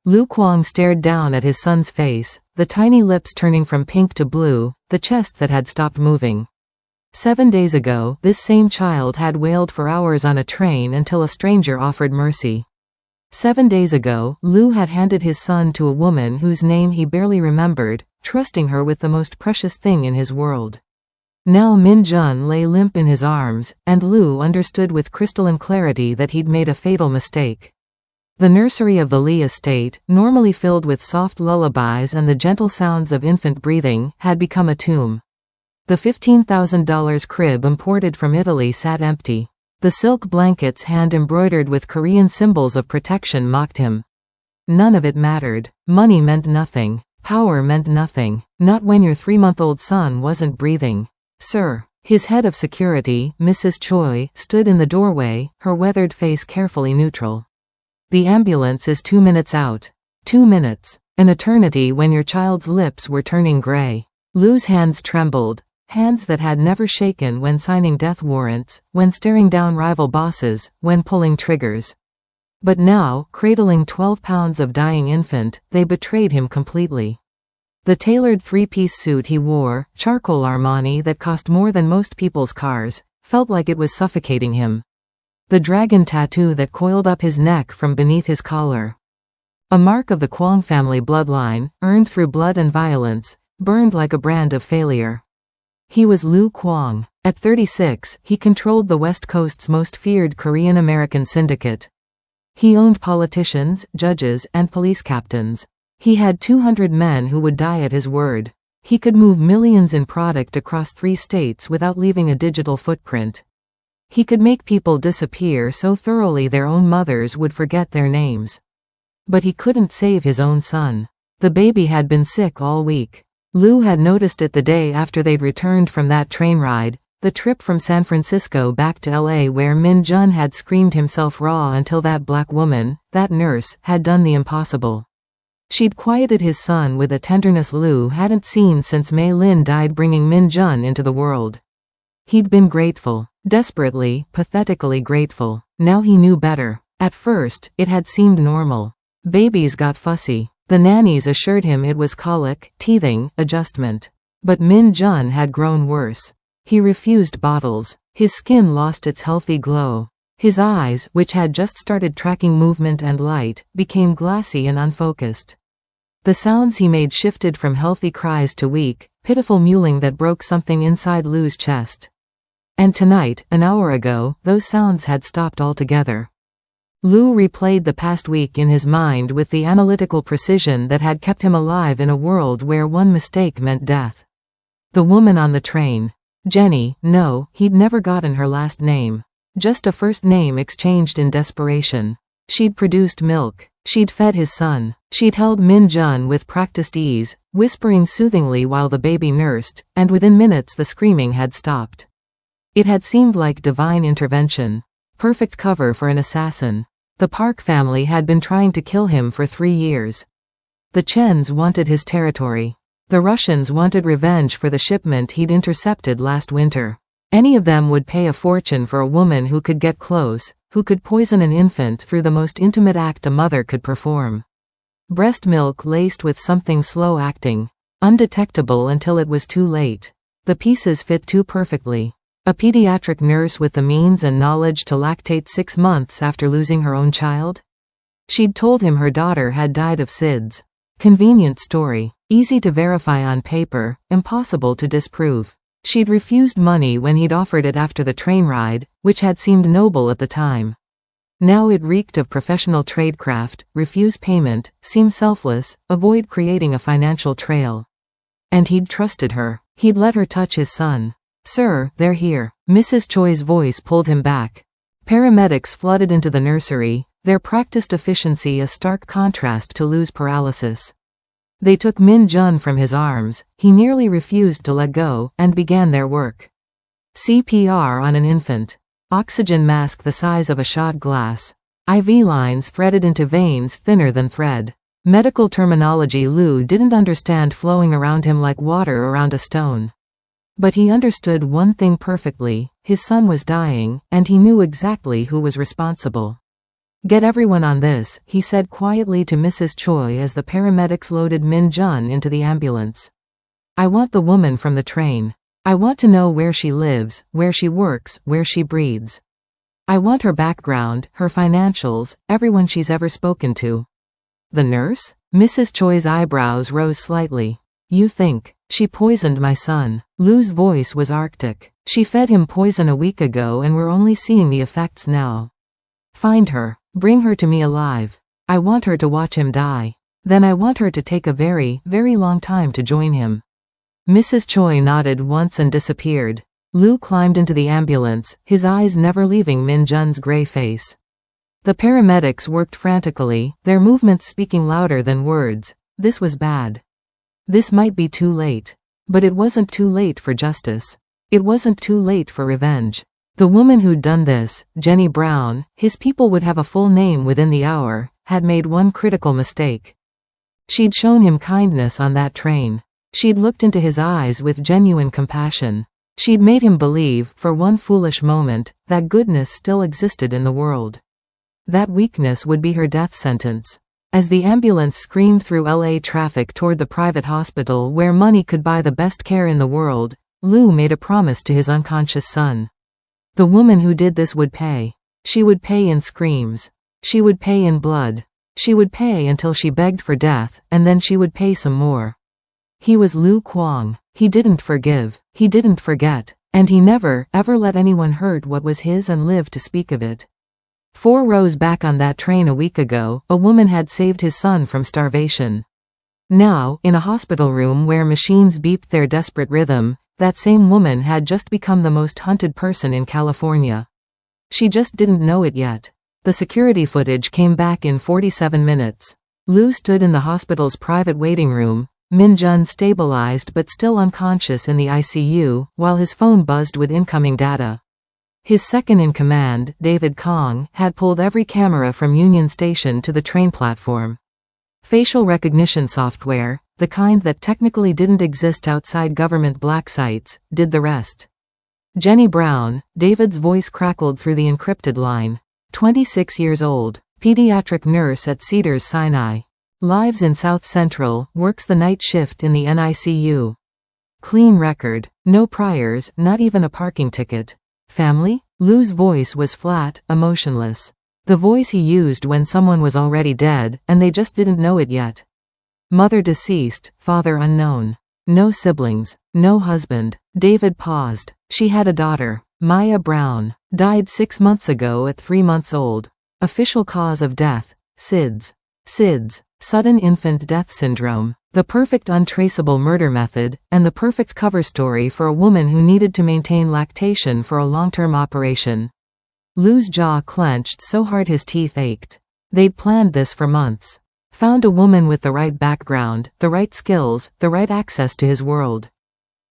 Lu Kuang stared down at his son's face, the tiny lips turning from pink to blue, the chest that had stopped moving. 7 days ago, this same child had wailed for hours on a train until a stranger offered mercy. 7 days ago, Lu had handed his son to a woman whose name he barely remembered, trusting her with the most precious thing in his world. Now Min Jun lay limp in his arms, and Lu understood with crystalline clarity that he'd made a fatal mistake. The nursery of the Li estate, normally filled with soft lullabies and the gentle sounds of infant breathing, had become a tomb. The $15,000 crib imported from Italy sat empty. The silk blankets hand-embroidered with Korean symbols of protection mocked him. None of it mattered. Money meant nothing. Power meant nothing. Not when your 3-month-old son wasn't breathing. Sir. His head of security, Mrs. Choi, stood in the doorway, her weathered face carefully neutral. The ambulance is 2 minutes out. 2 minutes. An eternity when your child's lips were turning gray. Lu's hands trembled. Hands that had never shaken when signing death warrants, when staring down rival bosses, when pulling triggers. But now, cradling 12 pounds of dying infant, they betrayed him completely. The tailored 3-piece suit he wore, charcoal Armani that cost more than most people's cars, felt like it was suffocating him. The dragon tattoo that coiled up his neck from beneath his collar. A mark of the Kuang family bloodline, earned through blood and violence, burned like a brand of failure. He was Lu Kuang. At 36, he controlled the West Coast's most feared Korean-American syndicate. He owned politicians, judges, and police captains. He had 200 men who would die at his word. He could move millions in product across 3 states without leaving a digital footprint. He could make people disappear so thoroughly their own mothers would forget their names. But he couldn't save his own son. The baby had been sick all week. Lu had noticed it the day after they'd returned from that train ride, the trip from San Francisco back to LA where Min Jun had screamed himself raw until that black woman, that nurse, had done the impossible. She'd quieted his son with a tenderness Lu hadn't seen since Mei Lin died bringing Min Jun into the world. He'd been grateful. Desperately, pathetically grateful. Now he knew better. At first, it had seemed normal. Babies got fussy. The nannies assured him it was colic, teething, adjustment. But Min Jun had grown worse. He refused bottles. His skin lost its healthy glow. His eyes, which had just started tracking movement and light, became glassy and unfocused. The sounds he made shifted from healthy cries to weak, pitiful mewling that broke something inside Lu's chest. And tonight, an hour ago, those sounds had stopped altogether. Lu replayed the past week in his mind with the analytical precision that had kept him alive in a world where one mistake meant death. The woman on the train. Jenny, no, he'd never gotten her last name. Just a first name exchanged in desperation. She'd produced milk. She'd fed his son. She'd held Min Jun with practiced ease, whispering soothingly while the baby nursed, and within minutes the screaming had stopped. It had seemed like divine intervention. Perfect cover for an assassin. The Park family had been trying to kill him for 3 years. The Chens wanted his territory. The Russians wanted revenge for the shipment he'd intercepted last winter. Any of them would pay a fortune for a woman who could get close, who could poison an infant through the most intimate act a mother could perform. Breast milk laced with something slow-acting. Undetectable until it was too late. The pieces fit too perfectly. A pediatric nurse with the means and knowledge to lactate 6 months after losing her own child? She'd told him her daughter had died of SIDS. Convenient story. Easy to verify on paper, impossible to disprove. She'd refused money when he'd offered it after the train ride, which had seemed noble at the time. Now it reeked of professional tradecraft, refuse payment, seem selfless, avoid creating a financial trail. And he'd trusted her. He'd let her touch his son. Sir, they're here. Mrs. Choi's voice pulled him back. Paramedics flooded into the nursery, their practiced efficiency a stark contrast to Lu's paralysis. They took Min Jun from his arms, he nearly refused to let go, and began their work. CPR on an infant. Oxygen mask the size of a shot glass. IV lines threaded into veins thinner than thread. Medical terminology Lu didn't understand flowing around him like water around a stone. But he understood one thing perfectly, his son was dying, and he knew exactly who was responsible. "Get everyone on this," he said quietly to Mrs. Choi as the paramedics loaded Min Jun into the ambulance. "I want the woman from the train. I want to know where she lives, where she works, where she breathes. I want her background, her financials, everyone she's ever spoken to." "The nurse?" Mrs. Choi's eyebrows rose slightly. "You think she poisoned my son?" Lu's voice was arctic. "She fed him poison a week ago and we're only seeing the effects now. Find her. Bring her to me alive. I want her to watch him die. Then I want her to take a very, very long time to join him." Mrs. Choi nodded once and disappeared. Lu climbed into the ambulance, his eyes never leaving Min Jun's gray face. The paramedics worked frantically, their movements speaking louder than words. This was bad. This might be too late. But it wasn't too late for justice. It wasn't too late for revenge. The woman who'd done this, Jenny Brown, his people would have a full name within the hour, had made one critical mistake. She'd shown him kindness on that train. She'd looked into his eyes with genuine compassion. She'd made him believe, for one foolish moment, that goodness still existed in the world. That weakness would be her death sentence. As the ambulance screamed through LA traffic toward the private hospital where money could buy the best care in the world, Lu made a promise to his unconscious son. The woman who did this would pay. She would pay in screams. She would pay in blood. She would pay until she begged for death, and then she would pay some more. He was Lu Kwong. He didn't forgive. He didn't forget. And he never, ever let anyone hurt what was his and live to speak of it. 4 rows back on that train a week ago, a woman had saved his son from starvation. Now, in a hospital room where machines beeped their desperate rhythm, that same woman had just become the most hunted person in California. She just didn't know it yet. The security footage came back in 47 minutes. Lu stood in the hospital's private waiting room, Min Jun stabilized but still unconscious in the ICU, while his phone buzzed with incoming data. His second-in-command, David Kong, had pulled every camera from Union Station to the train platform. Facial recognition software, the kind that technically didn't exist outside government black sites, did the rest. "Jenny Brown," David's voice crackled through the encrypted line. 26 years old, pediatric nurse at Cedars-Sinai. Lives in South Central, works the night shift in the NICU. Clean record, no priors, not even a parking ticket. Family? Lu's voice was flat, emotionless. The voice he used when someone was already dead, and they just didn't know it yet. Mother deceased, father unknown. No siblings, no husband. David paused. She had a daughter, Maya Brown. Died 6 months ago at 3 months old. Official cause of death, SIDS. SIDS, sudden infant death syndrome. The perfect untraceable murder method, and the perfect cover story for a woman who needed to maintain lactation for a long-term operation. Lu's jaw clenched so hard his teeth ached. They'd planned this for months. Found a woman with the right background, the right skills, the right access to his world.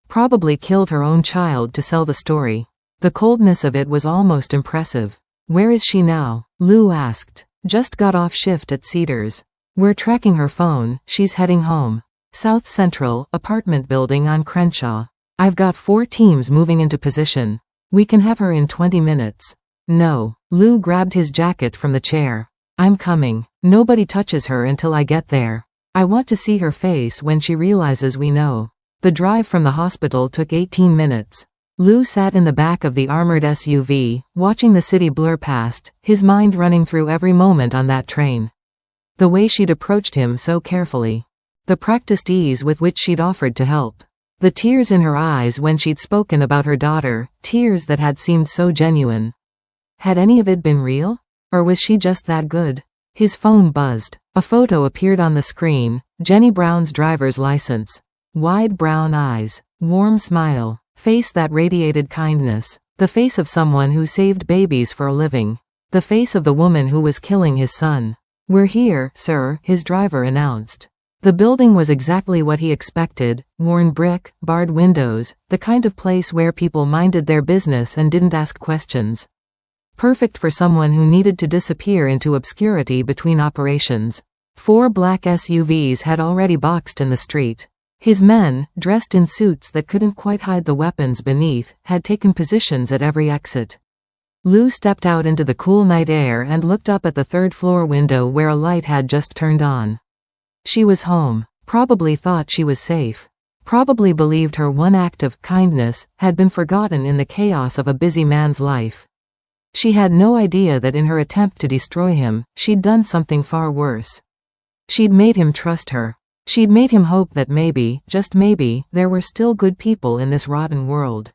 Probably killed her own child to sell the story. The coldness of it was almost impressive. "Where is she now?" Lu asked. "Just got off shift at Cedars. We're tracking her phone, she's heading home. South Central, apartment building on Crenshaw. I've got 4 teams moving into position. We can have her in 20 minutes. No." Lu grabbed his jacket from the chair. "I'm coming. Nobody touches her until I get there. I want to see her face when she realizes we know." The drive from the hospital took 18 minutes. Lu sat in the back of the armored SUV, watching the city blur past, his mind running through every moment on that train. The way she'd approached him so carefully. The practiced ease with which she'd offered to help. The tears in her eyes when she'd spoken about her daughter, tears that had seemed so genuine. Had any of it been real? Or was she just that good? His phone buzzed. A photo appeared on the screen, Jenny Brown's driver's license. Wide brown eyes, warm smile, face that radiated kindness. The face of someone who saved babies for a living. The face of the woman who was killing his son. "We're here, sir," his driver announced. The building was exactly what he expected, worn brick, barred windows, the kind of place where people minded their business and didn't ask questions. Perfect for someone who needed to disappear into obscurity between operations. 4 black SUVs had already boxed in the street. His men, dressed in suits that couldn't quite hide the weapons beneath, had taken positions at every exit. Lou stepped out into the cool night air and looked up at the third-floor window where a light had just turned on. She was home. Probably thought she was safe. Probably believed her one act of kindness had been forgotten in the chaos of a busy man's life. She had no idea that in her attempt to destroy him, she'd done something far worse. She'd made him trust her. She'd made him hope that maybe, just maybe, there were still good people in this rotten world.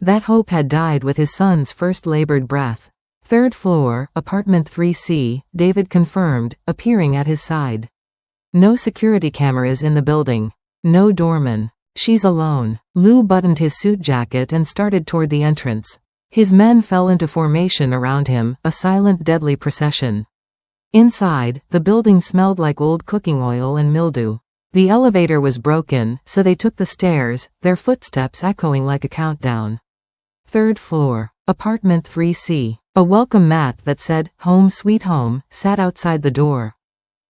That hope had died with his son's first labored breath. Third floor, apartment 3C, David confirmed, appearing at his side. No security cameras in the building. No doorman. She's alone. Lou buttoned his suit jacket and started toward the entrance. His men fell into formation around him, a silent, deadly procession. Inside, the building smelled like old cooking oil and mildew. The elevator was broken, so they took the stairs, their footsteps echoing like a countdown. Third floor, apartment 3C. A welcome mat that said, "Home Sweet Home," sat outside the door.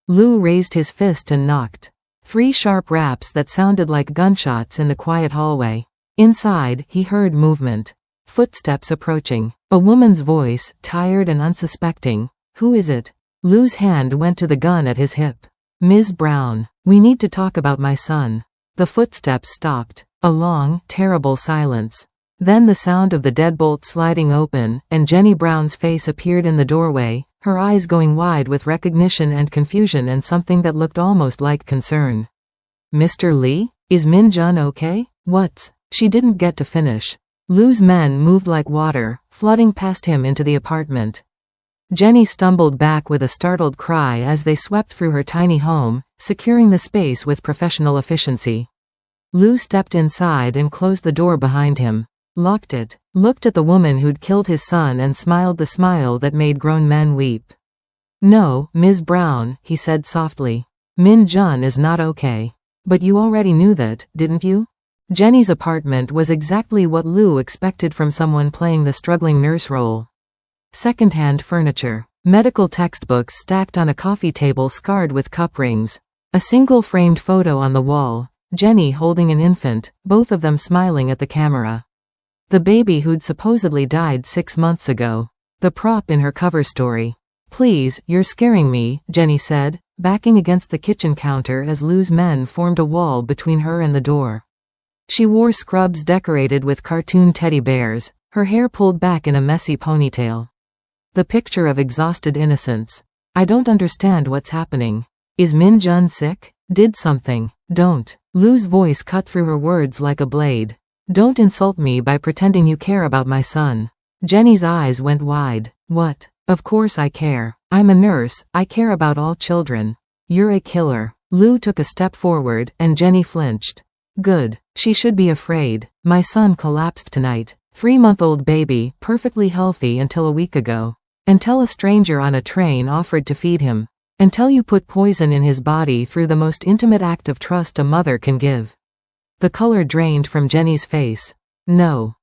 Lou raised his fist and knocked. 3 sharp raps that sounded like gunshots in the quiet hallway. Inside, he heard movement. Footsteps approaching. A woman's voice, tired and unsuspecting. "Who is it?" Lou's hand went to the gun at his hip. "Ms. Brown, we need to talk about my son." The footsteps stopped. A long, terrible silence. Then the sound of the deadbolt sliding open, and Jenny Brown's face appeared in the doorway, her eyes going wide with recognition and confusion and something that looked almost like concern. "Mr. Lee? Is Min Jun okay? What's—" She didn't get to finish. Lou's men moved like water, flooding past him into the apartment. Jenny stumbled back with a startled cry as they swept through her tiny home, securing the space with professional efficiency. Lou stepped inside and closed the door behind him. Locked it, looked at the woman who'd killed his son and smiled the smile that made grown men weep. "No, Ms. Brown," he said softly. "Min Jun is not okay. But you already knew that, didn't you?" Jenny's apartment was exactly what Lou expected from someone playing the struggling nurse role. Second-hand furniture. Medical textbooks stacked on a coffee table scarred with cup rings. A single framed photo on the wall. Jenny holding an infant, both of them smiling at the camera. The baby who'd supposedly died 6 months ago. The prop in her cover story. "Please, you're scaring me," Jenny said, backing against the kitchen counter as Lou's men formed a wall between her and the door. She wore scrubs decorated with cartoon teddy bears, her hair pulled back in a messy ponytail. The picture of exhausted innocence. "I don't understand what's happening. Is Min Jun sick? Did something. Don't." Lou's voice cut through her words like a blade. "Don't insult me by pretending you care about my son." Jenny's eyes went wide. "What? Of course I care. I'm a nurse, I care about all children. You're a killer." Lou took a step forward, and Jenny flinched. "Good. She should be afraid. My son collapsed tonight. 3-month-old baby, perfectly healthy until a week ago. Until a stranger on a train offered to feed him. Until you put poison in his body through the most intimate act of trust a mother can give." The color drained from Jenny's face. No,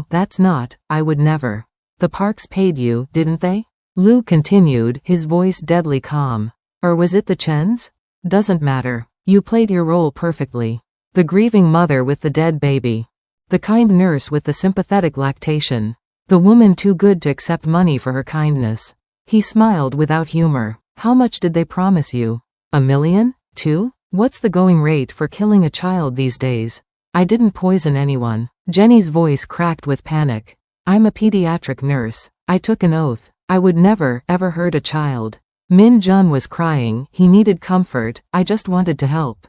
that's not, I would never." "The Parks paid you, didn't they?" Lou continued, his voice deadly calm. "Or was it the Chens? Doesn't matter. You played your role perfectly. The grieving mother with the dead baby. The kind nurse with the sympathetic lactation. The woman too good to accept money for her kindness." He smiled without humor. "How much did they promise you? $1 million? 2? What's the going rate for killing a child these days?" "I didn't poison anyone." Jenny's voice cracked with panic. "I'm a pediatric nurse. I took an oath. I would never, ever hurt a child. Min Jun was crying, he needed comfort, I just wanted to help."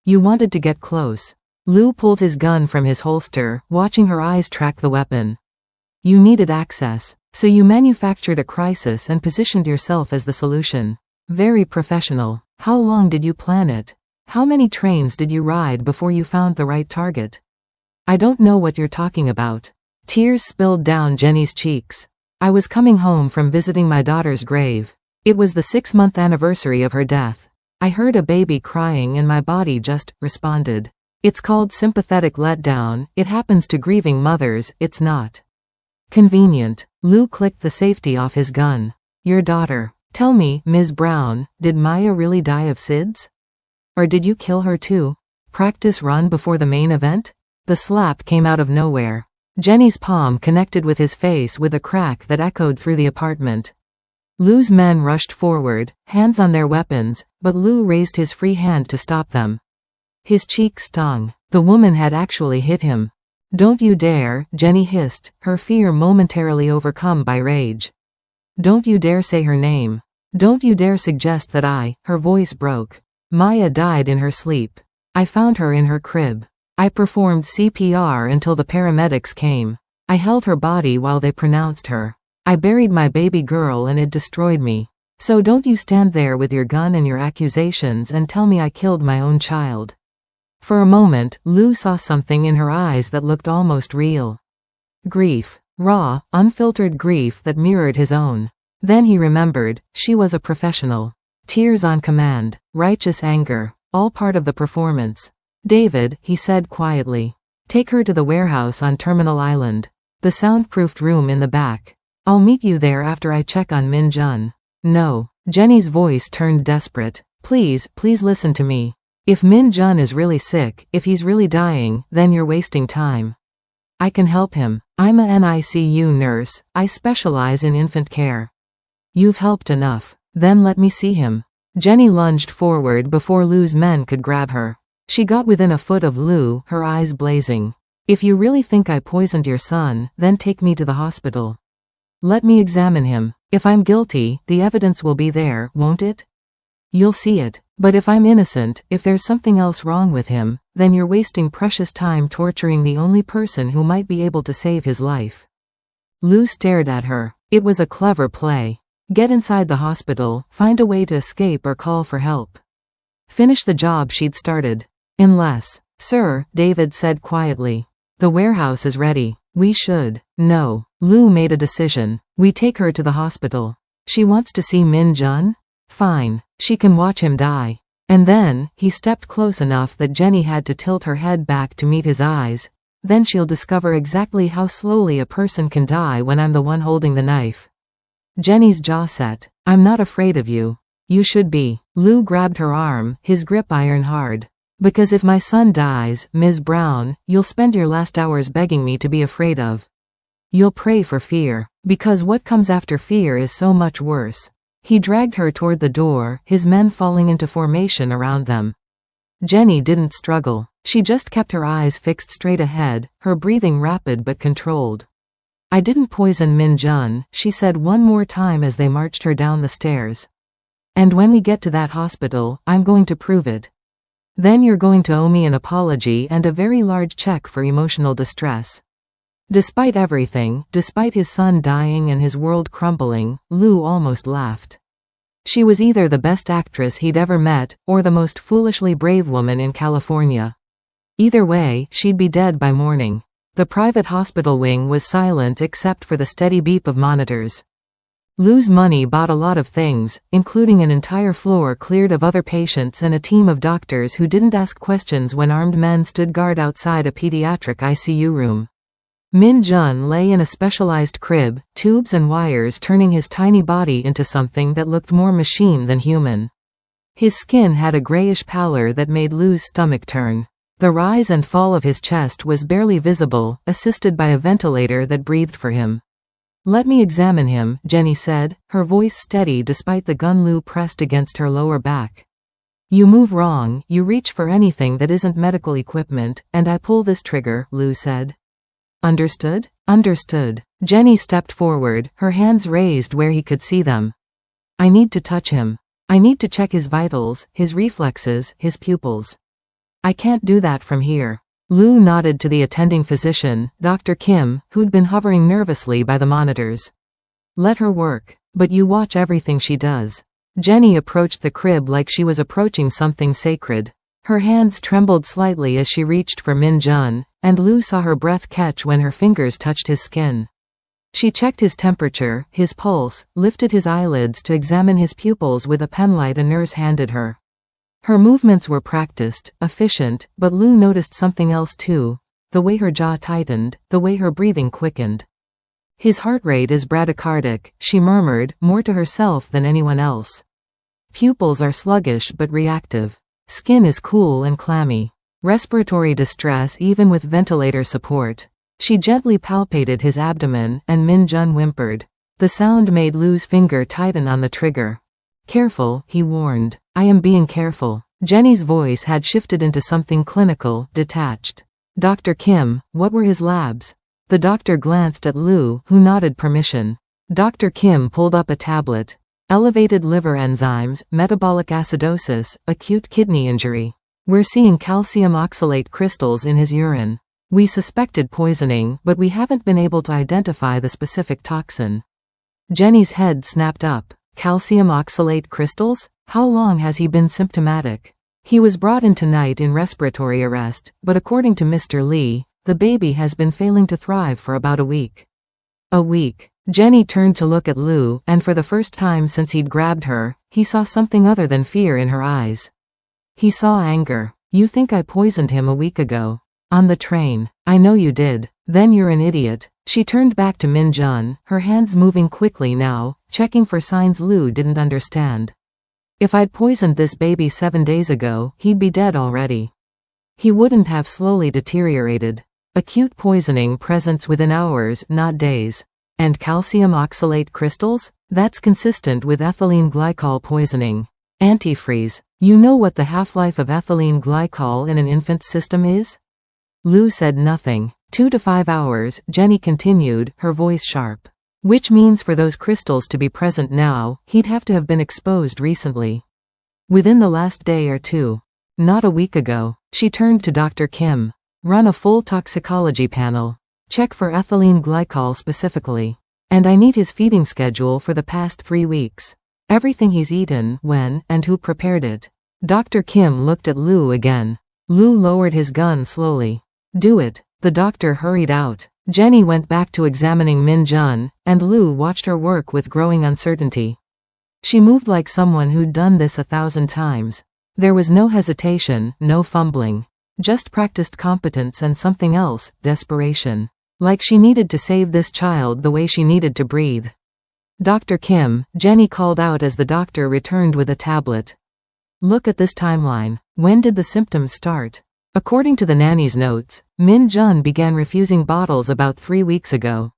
"You wanted to get close." Lou pulled his gun from his holster, watching her eyes track the weapon. "You needed access. So you manufactured a crisis and positioned yourself as the solution. Very professional. How long did you plan it? How many trains did you ride before you found the right target?" "I don't know what you're talking about." Tears spilled down Jenny's cheeks. "I was coming home from visiting my daughter's grave. It was the 6-month anniversary of her death. I heard a baby crying and my body just responded. It's called sympathetic letdown, it happens to grieving mothers, it's not convenient." Lou clicked the safety off his gun. "Your daughter. Tell me, Ms. Brown, did Maya really die of SIDS? Or did you kill her too? Practice run before the main event?" The slap came out of nowhere. Jenny's palm connected with his face with a crack that echoed through the apartment. Lou's men rushed forward, hands on their weapons, but Lou raised his free hand to stop them. His cheek stung. The woman had actually hit him. "Don't you dare," Jenny hissed, her fear momentarily overcome by rage. "Don't you dare say her name. Don't you dare suggest that Her voice broke. "Maya died in her sleep. I found her in her crib. I performed CPR until the paramedics came. I held her body while they pronounced her. I buried my baby girl and it destroyed me. So don't you stand there with your gun and your accusations and tell me I killed my own child." For a moment, Lou saw something in her eyes that looked almost real. Grief. Raw, unfiltered grief that mirrored his own. Then he remembered, she was a professional. Tears on command. Righteous anger. All part of the performance. "David," he said quietly. "Take her to the warehouse on Terminal Island. The soundproofed room in the back. I'll meet you there after I check on Min Jun." "No." Jenny's voice turned desperate. Please listen to me. If Min Jun is really sick, if he's really dying, then you're wasting time. I can help him. I'm a NICU nurse, I specialize in infant care. You've helped enough. Then let me see him." Jenny lunged forward before Lou's men could grab her. She got within a foot of Lou, her eyes blazing. "If you really think I poisoned your son, then take me to the hospital. Let me examine him. If I'm guilty, the evidence will be there, won't it? You'll see it. But if I'm innocent, if there's something else wrong with him, then you're wasting precious time torturing the only person who might be able to save his life." Lou stared at her. It was a clever play. Get inside the hospital, find a way to escape or call for help. Finish the job she'd started. "Unless." "Sir," David said quietly. "The warehouse is ready. We should." "No." Lou made a decision. "We take her to the hospital. She wants to see Min Jun? Fine. She can watch him die." And then, he stepped close enough that Jenny had to tilt her head back to meet his eyes. "Then she'll discover exactly how slowly a person can die when I'm the one holding the knife." Jenny's jaw set. "I'm not afraid of you. You should be." Lou grabbed her arm, his grip iron hard. "Because if my son dies, Ms. Brown, you'll spend your last hours begging me to be afraid of. You'll pray for fear. Because what comes after fear is so much worse." He dragged her toward the door, his men falling into formation around them. Jenny didn't struggle. She just kept her eyes fixed straight ahead, her breathing rapid but controlled. "I didn't poison Min Jun," she said one more time as they marched her down the stairs. "And when we get to that hospital, I'm going to prove it. Then you're going to owe me an apology and a very large check for emotional distress." Despite everything, despite his son dying and his world crumbling, Lou almost laughed. She was either the best actress he'd ever met, or the most foolishly brave woman in California. Either way, she'd be dead by morning. The private hospital wing was silent except for the steady beep of monitors. Lou's money bought a lot of things, including an entire floor cleared of other patients and a team of doctors who didn't ask questions when armed men stood guard outside a pediatric ICU room. Min Jun lay in a specialized crib, tubes and wires turning his tiny body into something that looked more machine than human. His skin had a grayish pallor that made Lou's stomach turn. The rise and fall of his chest was barely visible, assisted by a ventilator that breathed for him. "Let me examine him," Jenny said, her voice steady despite the gun Lou pressed against her lower back. "You move wrong, you reach for anything that isn't medical equipment, and I pull this trigger," Lou said. "Understood?" "Understood." Jenny stepped forward, her hands raised where he could see them. "I need to touch him. I need to check his vitals, his reflexes, his pupils. I can't do that from here." Lou nodded to the attending physician, Dr. Kim, who'd been hovering nervously by the monitors. "Let her work. But you watch everything she does." Jenny approached the crib like she was approaching something sacred. Her hands trembled slightly as she reached for Min Jun, and Lou saw her breath catch when her fingers touched his skin. She checked his temperature, his pulse, lifted his eyelids to examine his pupils with a penlight a nurse handed her. Her movements were practiced, efficient, but Lou noticed something else too, the way her jaw tightened, the way her breathing quickened. "His heart rate is bradycardic," she murmured, more to herself than anyone else. "Pupils are sluggish but reactive. Skin is cool and clammy. Respiratory distress even with ventilator support. She gently palpated his abdomen, and Min Jun whimpered. The sound made Lu's finger tighten on the trigger. Careful, he warned. I am being careful. Jenny's voice had shifted into something clinical, detached. Dr. Kim, what were his labs? The doctor glanced at Lu, who nodded permission. Dr. Kim pulled up a tablet. Elevated liver enzymes, metabolic acidosis, acute kidney injury. We're seeing calcium oxalate crystals in his urine. We suspected poisoning, but we haven't been able to identify the specific toxin. Jenny's head snapped up. Calcium oxalate crystals? How long has he been symptomatic? He was brought in tonight in respiratory arrest, but according to Mr. Lee, the baby has been failing to thrive for about a week. A week. Jenny turned to look at Lu, and for the first time since he'd grabbed her, he saw something other than fear in her eyes. He saw anger. You think I poisoned him a week ago? On the train. I know you did. Then you're an idiot. She turned back to Min Jun, her hands moving quickly now, checking for signs Lu didn't understand. If I'd poisoned this baby 7 days ago, he'd be dead already. He wouldn't have slowly deteriorated. Acute poisoning presents within hours, not days. And calcium oxalate crystals? That's consistent with ethylene glycol poisoning. Antifreeze. You know what the half-life of ethylene glycol in an infant's system is? Lu said nothing. 2 to 5 hours, Jenny continued, her voice sharp. Which means for those crystals to be present now, he'd have to have been exposed recently. Within the last day or two. Not a week ago. She turned to Dr. Kim. Run a full toxicology panel. Check for ethylene glycol specifically. And I need his feeding schedule for the past 3 weeks. Everything he's eaten, when, and who prepared it. Dr. Kim looked at Lu again. Lu lowered his gun slowly. Do it. The doctor hurried out. Jenny went back to examining Min Jun, and Lu watched her work with growing uncertainty. She moved like someone who'd done this 1,000 times. There was no hesitation, no fumbling. Just practiced competence and something else, desperation. Like she needed to save this child the way she needed to breathe. Dr. Kim, Jenny called out as the doctor returned with a tablet. Look at this timeline. When did the symptoms start? According to the nanny's notes, Min Jun began refusing bottles about 3 weeks ago.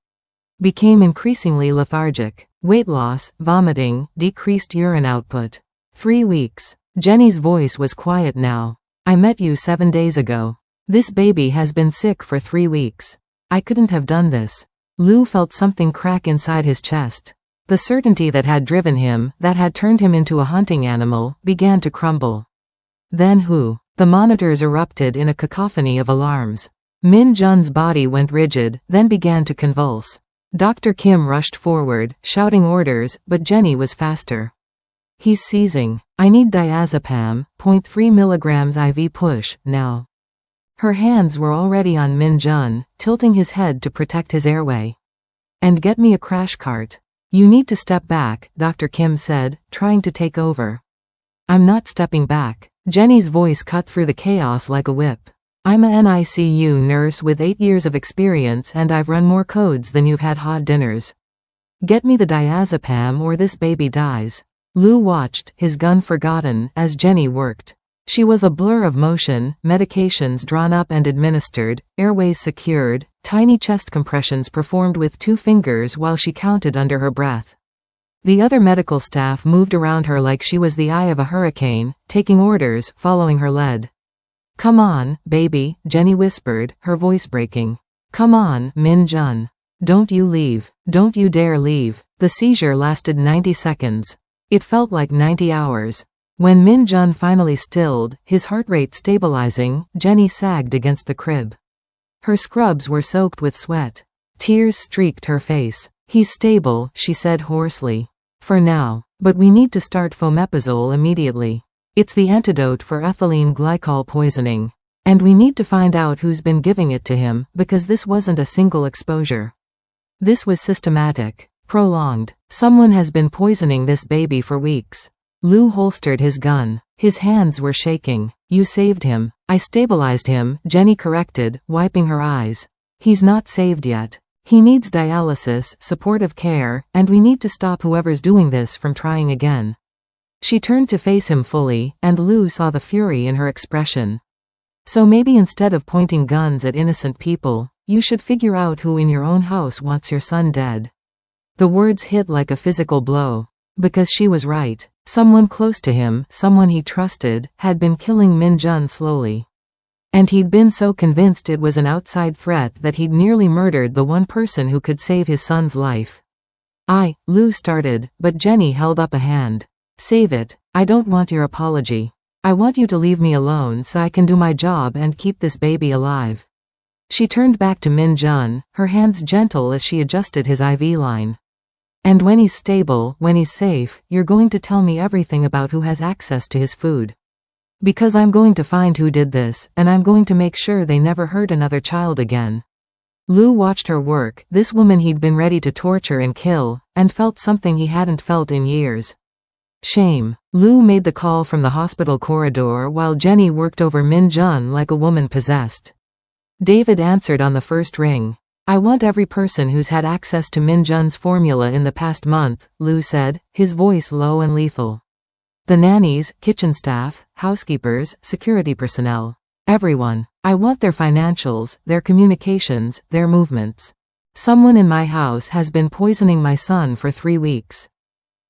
Became increasingly lethargic. Weight loss, vomiting, decreased urine output. 3 weeks. Jenny's voice was quiet now. I met you 7 days ago. This baby has been sick for 3 weeks. I couldn't have done this. Lu felt something crack inside his chest. The certainty that had driven him, that had turned him into a hunting animal, began to crumble. Then who? The monitors erupted in a cacophony of alarms. Min Jun's body went rigid, then began to convulse. Dr. Kim rushed forward, shouting orders, but Jenny was faster. He's seizing. I need diazepam, 0.3 milligrams IV push, now. Her hands were already on Min Jun, tilting his head to protect his airway. And get me a crash cart. You need to step back, Dr. Kim said, trying to take over. I'm not stepping back. Jenny's voice cut through the chaos like a whip. I'm a NICU nurse with 8 years of experience and I've run more codes than you've had hot dinners. Get me the diazepam or this baby dies. Lu watched, his gun forgotten, as Jenny worked. She was a blur of motion, medications drawn up and administered, airways secured, tiny chest compressions performed with 2 fingers while she counted under her breath. The other medical staff moved around her like she was the eye of a hurricane, taking orders, following her lead. Come on, baby, Jenny whispered, her voice breaking. Come on, Min Jun. Don't you leave. Don't you dare leave. The seizure lasted 90 seconds. It felt like 90 hours. When Min Jun finally stilled, his heart rate stabilizing, Jenny sagged against the crib. Her scrubs were soaked with sweat. Tears streaked her face. He's stable, she said hoarsely. For now. But we need to start fomepizole immediately. It's the antidote for ethylene glycol poisoning. And we need to find out who's been giving it to him, because this wasn't a single exposure. This was systematic. Prolonged. Someone has been poisoning this baby for weeks. Lu holstered his gun. His hands were shaking. You saved him. I stabilized him, Jenny corrected, wiping her eyes. He's not saved yet. He needs dialysis, supportive care, and we need to stop whoever's doing this from trying again. She turned to face him fully, and Lu saw the fury in her expression. So maybe instead of pointing guns at innocent people, you should figure out who in your own house wants your son dead. The words hit like a physical blow. Because she was right. Someone close to him, someone he trusted, had been killing Min Jun slowly. And he'd been so convinced it was an outside threat that he'd nearly murdered the one person who could save his son's life. Lou started, but Jenny held up a hand. Save it. I don't want your apology. I want you to leave me alone so I can do my job and keep this baby alive. She turned back to Min Jun, her hands gentle as she adjusted his IV line. And when he's stable, when he's safe, you're going to tell me everything about who has access to his food. Because I'm going to find who did this, and I'm going to make sure they never hurt another child again. Lou watched her work, this woman he'd been ready to torture and kill, and felt something he hadn't felt in years. Shame. Lou made the call from the hospital corridor while Jenny worked over Min Jun like a woman possessed. David answered on the first ring. I want every person who's had access to Min Jun's formula in the past month, Lou said, his voice low and lethal. The nannies, kitchen staff, housekeepers, security personnel. Everyone. I want their financials, their communications, their movements. Someone in my house has been poisoning my son for 3 weeks.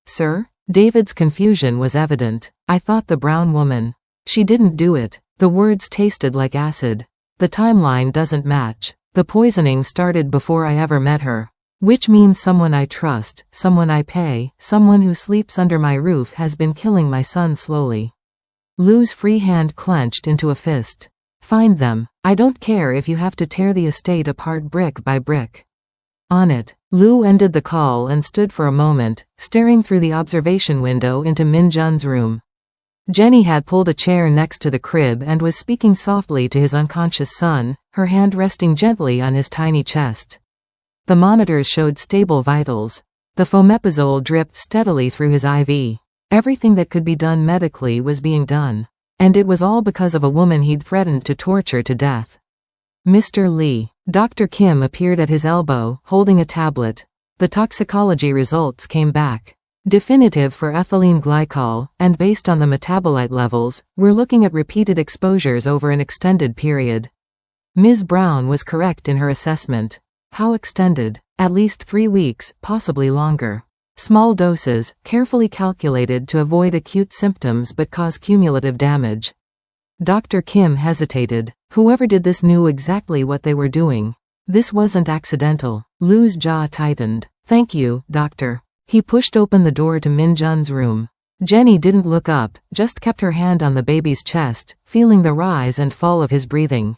Sir? David's confusion was evident. I thought the brown woman. She didn't do it. The words tasted like acid. The timeline doesn't match. The poisoning started before I ever met her. Which means someone I trust, someone I pay, someone who sleeps under my roof has been killing my son slowly. Lou's free hand clenched into a fist. Find them. I don't care if you have to tear the estate apart brick by brick. On it. Lou ended the call and stood for a moment, staring through the observation window into Min Jun's room. Jenny had pulled a chair next to the crib and was speaking softly to his unconscious son, her hand resting gently on his tiny chest. The monitors showed stable vitals. The fomepizole dripped steadily through his IV. Everything that could be done medically was being done. And it was all because of a woman he'd threatened to torture to death. Mr. Lee. Dr. Kim appeared at his elbow, holding a tablet. The toxicology results came back. Definitive for ethylene glycol, and based on the metabolite levels, we're looking at repeated exposures over an extended period. Ms. Brown was correct in her assessment. How extended? At least 3 weeks, possibly longer. Small doses, carefully calculated to avoid acute symptoms but cause cumulative damage. Dr. Kim hesitated. Whoever did this knew exactly what they were doing. This wasn't accidental. Lou's jaw tightened. Thank you, doctor. He pushed open the door to Min Jun's room. Jenny didn't look up, just kept her hand on the baby's chest, feeling the rise and fall of his breathing.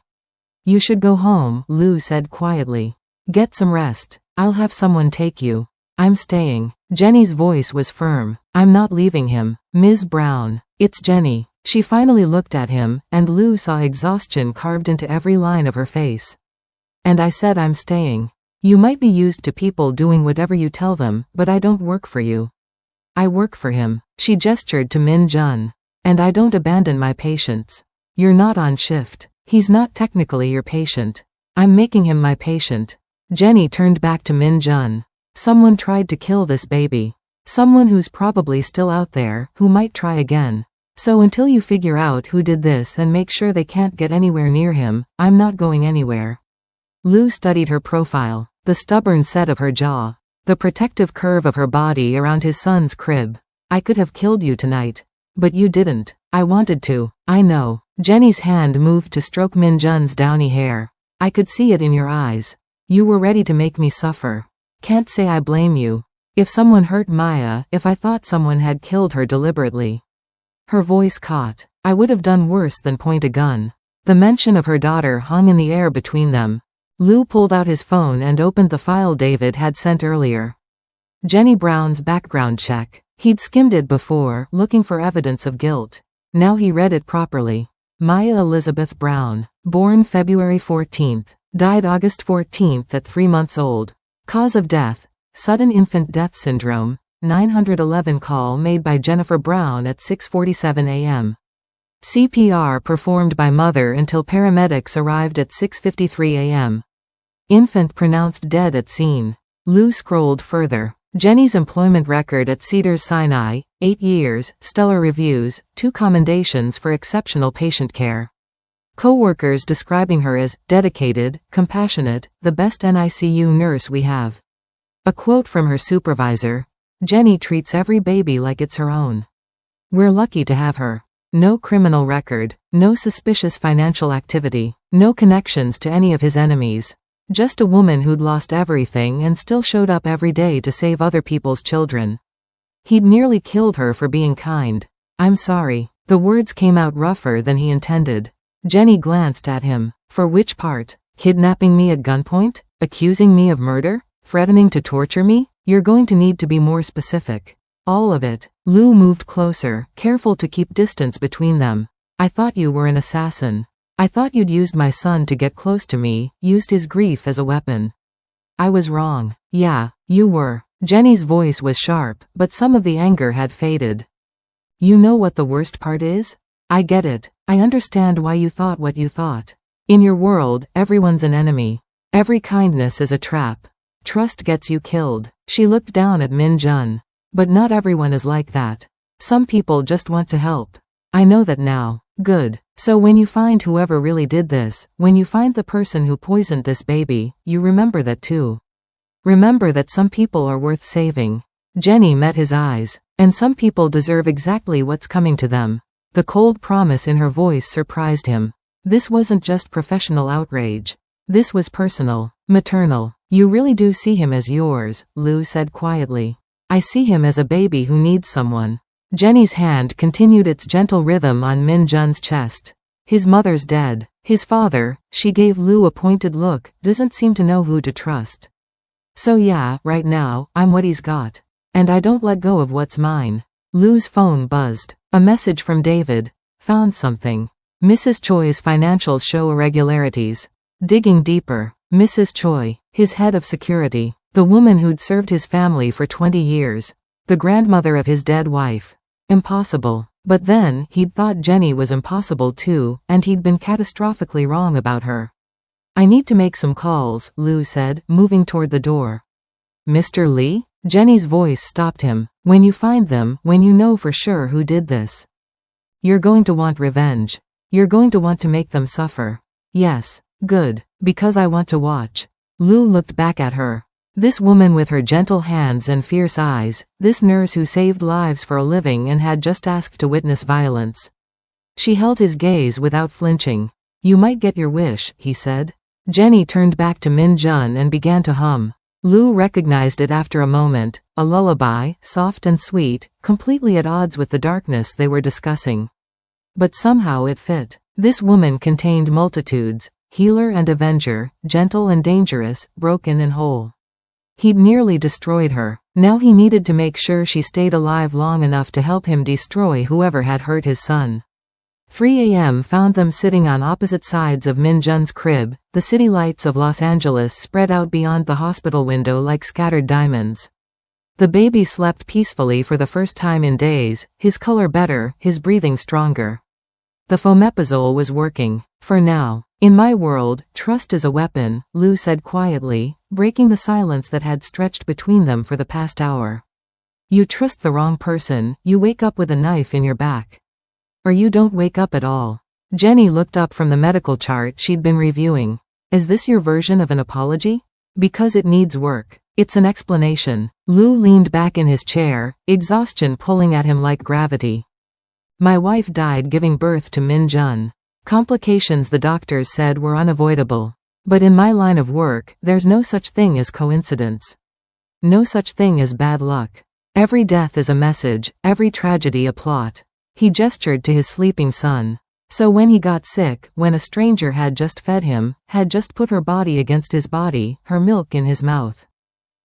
You should go home, Lou said quietly. Get some rest. I'll have someone take you. I'm staying. Jenny's voice was firm. I'm not leaving him. Ms. Brown. It's Jenny. She finally looked at him, and Lou saw exhaustion carved into every line of her face. And I said I'm staying. You might be used to people doing whatever you tell them, but I don't work for you. I work for him. She gestured to Min Jun. And I don't abandon my patients. You're not on shift. He's not technically your patient. I'm making him my patient. Jenny turned back to Min Jun. Someone tried to kill this baby. Someone who's probably still out there, who might try again. So until you figure out who did this and make sure they can't get anywhere near him, I'm not going anywhere. Lou studied her profile. The stubborn set of her jaw. The protective curve of her body around his son's crib. I could have killed you tonight. But you didn't. I wanted to. I know. Jenny's hand moved to stroke Min Jun's downy hair. I could see it in your eyes. You were ready to make me suffer. Can't say I blame you. If someone hurt Maya, if I thought someone had killed her deliberately. Her voice caught. I would have done worse than point a gun. The mention of her daughter hung in the air between them. Lou pulled out his phone and opened the file David had sent earlier. Jenny Brown's background check. He'd skimmed it before, looking for evidence of guilt. Now he read it properly. Maya Elizabeth Brown. Born February 14th. Died August 14th at 3 months old. Cause of death. Sudden infant death syndrome. 911 call made by Jennifer Brown at 6:47 a.m. CPR performed by mother until paramedics arrived at 6:53 a.m. Infant pronounced dead at scene. Lou scrolled further. Jenny's employment record at Cedars-Sinai, 8 years, stellar reviews, 2 commendations for exceptional patient care. Co-workers describing her as dedicated, compassionate, the best NICU nurse we have. A quote from her supervisor, "Jenny treats every baby like it's her own. We're lucky to have her. No criminal record, no suspicious financial activity, no connections to any of his enemies. Just a woman who'd lost everything and still showed up every day to save other people's children. He'd nearly killed her for being kind. I'm sorry." The words came out rougher than he intended. Jenny glanced at him. "For which part? Kidnapping me at gunpoint? Accusing me of murder? Threatening to torture me? You're going to need to be more specific." "All of it." Lou moved closer, careful to keep distance between them. "I thought you were an assassin. I thought you'd used my son to get close to me, used his grief as a weapon." "I was wrong." "Yeah, you were." Jenny's voice was sharp, but some of the anger had faded. "You know what the worst part is? I get it. I understand why you thought what you thought. In your world, everyone's an enemy. Every kindness is a trap. Trust gets you killed." She looked down at Min Jun. "But not everyone is like that. Some people just want to help. I know that now." "Good. So when you find whoever really did this, when you find the person who poisoned this baby, you remember that too. Remember that some people are worth saving." Jenny met his eyes. "And some people deserve exactly what's coming to them." The cold promise in her voice surprised him. This wasn't just professional outrage. This was personal, maternal. "You really do see him as yours," Lou said quietly. "I see him as a baby who needs someone." Jenny's hand continued its gentle rhythm on Min Jun's chest. "His mother's dead. His father," she gave Lou a pointed look, "doesn't seem to know who to trust. So yeah, right now, I'm what he's got. And I don't let go of what's mine." Lou's phone buzzed. A message from David. "Found something. Mrs. Choi's financials show irregularities. Digging deeper." Mrs. Choi, his head of security, the woman who'd served his family for 20 years, the grandmother of his dead wife. Impossible. But then, he'd thought Jenny was impossible too, and he'd been catastrophically wrong about her. "I need to make some calls," Lou said, moving toward the door. "Mr. Lee?" Jenny's voice stopped him. "When you find them, when you know for sure who did this. You're going to want revenge. You're going to want to make them suffer." "Yes. Good. Because I want to watch." Lou looked back at her. This woman with her gentle hands and fierce eyes, this nurse who saved lives for a living and had just asked to witness violence. She held his gaze without flinching. "You might get your wish," he said. Jenny turned back to Min Jun and began to hum. Lou recognized it after a moment, a lullaby, soft and sweet, completely at odds with the darkness they were discussing. But somehow it fit. This woman contained multitudes, healer and avenger, gentle and dangerous, broken and whole. He'd nearly destroyed her. Now he needed to make sure she stayed alive long enough to help him destroy whoever had hurt his son. 3 a.m. found them sitting on opposite sides of Min Jun's crib, the city lights of Los Angeles spread out beyond the hospital window like scattered diamonds. The baby slept peacefully for the first time in days, his color better, his breathing stronger. The fomepizole was working. "For now. In my world, trust is a weapon," Lou said quietly, breaking the silence that had stretched between them for the past hour. "You trust the wrong person, you wake up with a knife in your back. Or you don't wake up at all." Jenny looked up from the medical chart she'd been reviewing. "Is this your version of an apology?" "Because it needs work. It's an explanation." Lou leaned back in his chair, exhaustion pulling at him like gravity. "My wife died giving birth to Min Jun. Complications the doctors said were unavoidable. But in my line of work, there's no such thing as coincidence. No such thing as bad luck. Every death is a message, every tragedy a plot." He gestured to his sleeping son. "So when he got sick, when a stranger had just fed him, had just put her body against his body, her milk in his mouth.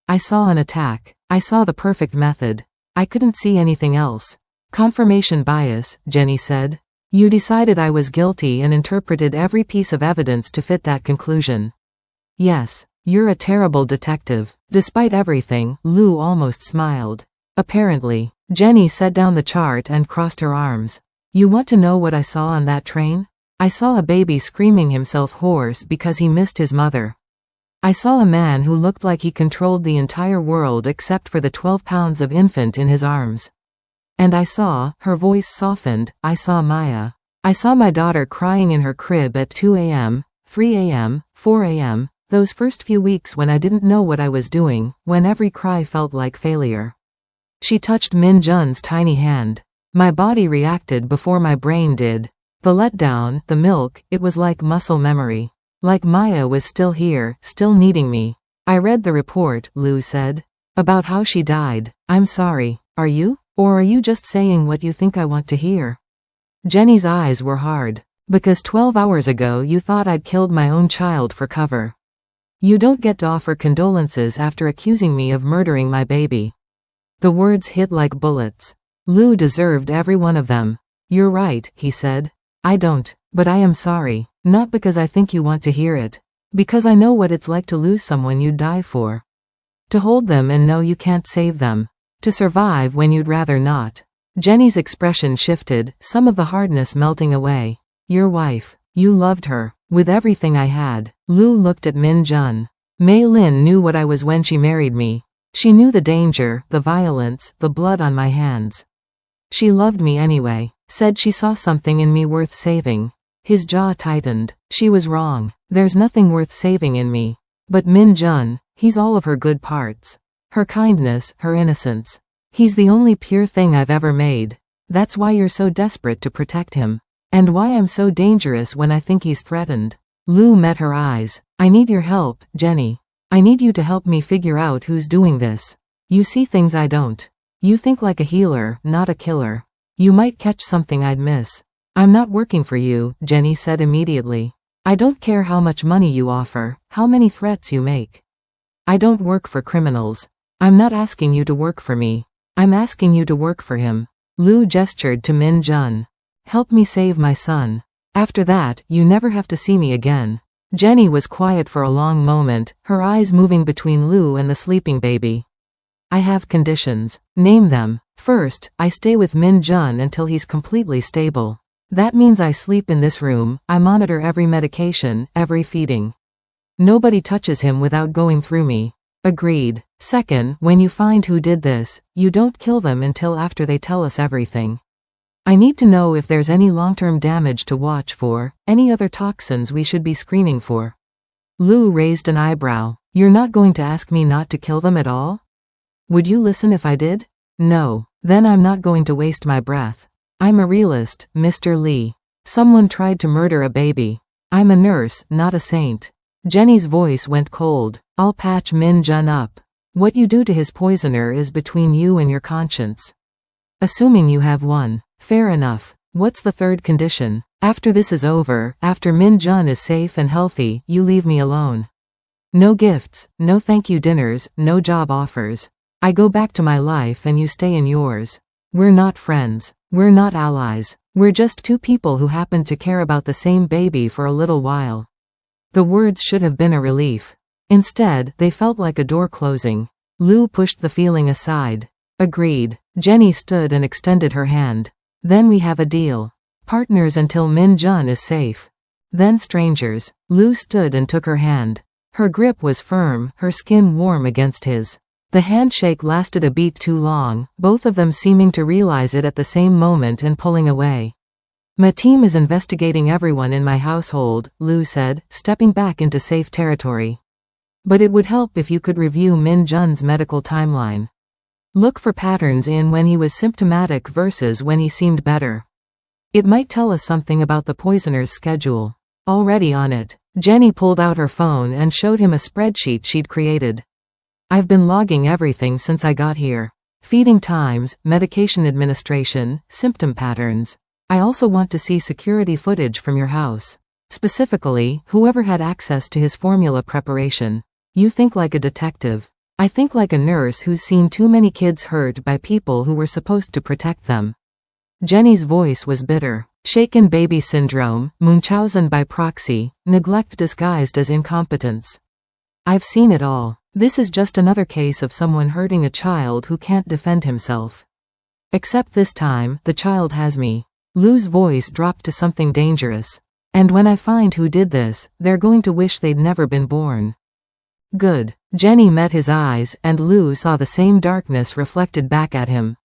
I saw an attack. I saw the perfect method. I couldn't see anything else." "Confirmation bias," Jenny said. "You decided I was guilty and interpreted every piece of evidence to fit that conclusion." "Yes. You're a terrible detective." Despite everything, Lou almost smiled. "Apparently." Jenny set down the chart and crossed her arms. "You want to know what I saw on that train? I saw a baby screaming himself hoarse because he missed his mother. I saw a man who looked like he controlled the entire world except for the 12 pounds of infant in his arms. And I saw," her voice softened, "I saw Maya. I saw my daughter crying in her crib at 2 a.m., 3 a.m., 4 a.m., those first few weeks when I didn't know what I was doing, when every cry felt like failure. She touched Min Jun's tiny hand. My body reacted before my brain did. The letdown, the milk, it was like muscle memory. Like Maya was still here, still needing me. I read the report, Lou said. About how she died. I'm sorry. Are you? Or are you just saying what you think I want to hear? Jenny's eyes were hard. Because 12 hours ago you thought I'd killed my own child for cover. You don't get to offer condolences after accusing me of murdering my baby. The words hit like bullets. Lou deserved every one of them. You're right, he said. I don't, but I am sorry. Not because I think you want to hear it. Because I know what it's like to lose someone you'd die for. To hold them and know you can't save them. To survive when you'd rather not. Jenny's expression shifted, some of the hardness melting away. Your wife. You loved her. With everything I had. Lou looked at Min Jun. Mei Lin knew what I was when she married me. She knew the danger, the violence, the blood on my hands. She loved me anyway. Said she saw something in me worth saving. His jaw tightened. She was wrong. There's nothing worth saving in me. But Min Jun, he's all of her good parts. Her kindness, her innocence. He's the only pure thing I've ever made. That's why you're so desperate to protect him. And why I'm so dangerous when I think he's threatened. Lou met her eyes. I need your help, Jenny. I need you to help me figure out who's doing this. You see things I don't. You think like a healer, not a killer. You might catch something I'd miss. I'm not working for you, Jenny said immediately. I don't care how much money you offer, how many threats you make. I don't work for criminals. I'm not asking you to work for me. I'm asking you to work for him. Lou gestured to Min Jun. Help me save my son. After that, you never have to see me again. Jenny was quiet for a long moment, her eyes moving between Lou and the sleeping baby. I have conditions. Name them. First, I stay with Min Jun until he's completely stable. That means I sleep in this room, I monitor every medication, every feeding. Nobody touches him without going through me. Agreed. Second, when you find who did this, you don't kill them until after they tell us everything. I need to know if there's any long-term damage to watch for, any other toxins we should be screening for. Lou raised an eyebrow. You're not going to ask me not to kill them at all? Would you listen if I did? No. Then I'm not going to waste my breath. I'm a realist, Mr. Lee. Someone tried to murder a baby. I'm a nurse, not a saint. Jenny's voice went cold. I'll patch Min Jun up. What you do to his poisoner is between you and your conscience. Assuming you have one. Fair enough. What's the third condition? After this is over, after Min Jun is safe and healthy, you leave me alone. No gifts, no thank you dinners, no job offers. I go back to my life and you stay in yours. We're not friends. We're not allies. We're just two people who happen to care about the same baby for a little while. The words should have been a relief. Instead, they felt like a door closing. Lou pushed the feeling aside. Agreed. Jenny stood and extended her hand. Then we have a deal. Partners until Min Jun is safe. Then strangers. Lou stood and took her hand. Her grip was firm, her skin warm against his. The handshake lasted a beat too long, both of them seeming to realize it at the same moment and pulling away. My team is investigating everyone in my household, Lou said, stepping back into safe territory. But it would help if you could review Min Jun's medical timeline. Look for patterns in when he was symptomatic versus when he seemed better. It might tell us something about the poisoner's schedule. Already on it. Jenny pulled out her phone and showed him a spreadsheet she'd created. I've been logging everything since I got here. Feeding times, medication administration, symptom patterns. I also want to see security footage from your house. Specifically, whoever had access to his formula preparation. You think like a detective. I think like a nurse who's seen too many kids hurt by people who were supposed to protect them. Jenny's voice was bitter. Shaken baby syndrome, Munchausen by proxy, neglect disguised as incompetence. I've seen it all. This is just another case of someone hurting a child who can't defend himself. Except this time, the child has me. Lou's voice dropped to something dangerous. And when I find who did this, they're going to wish they'd never been born. Good. Jenny met his eyes, and Lou saw the same darkness reflected back at him.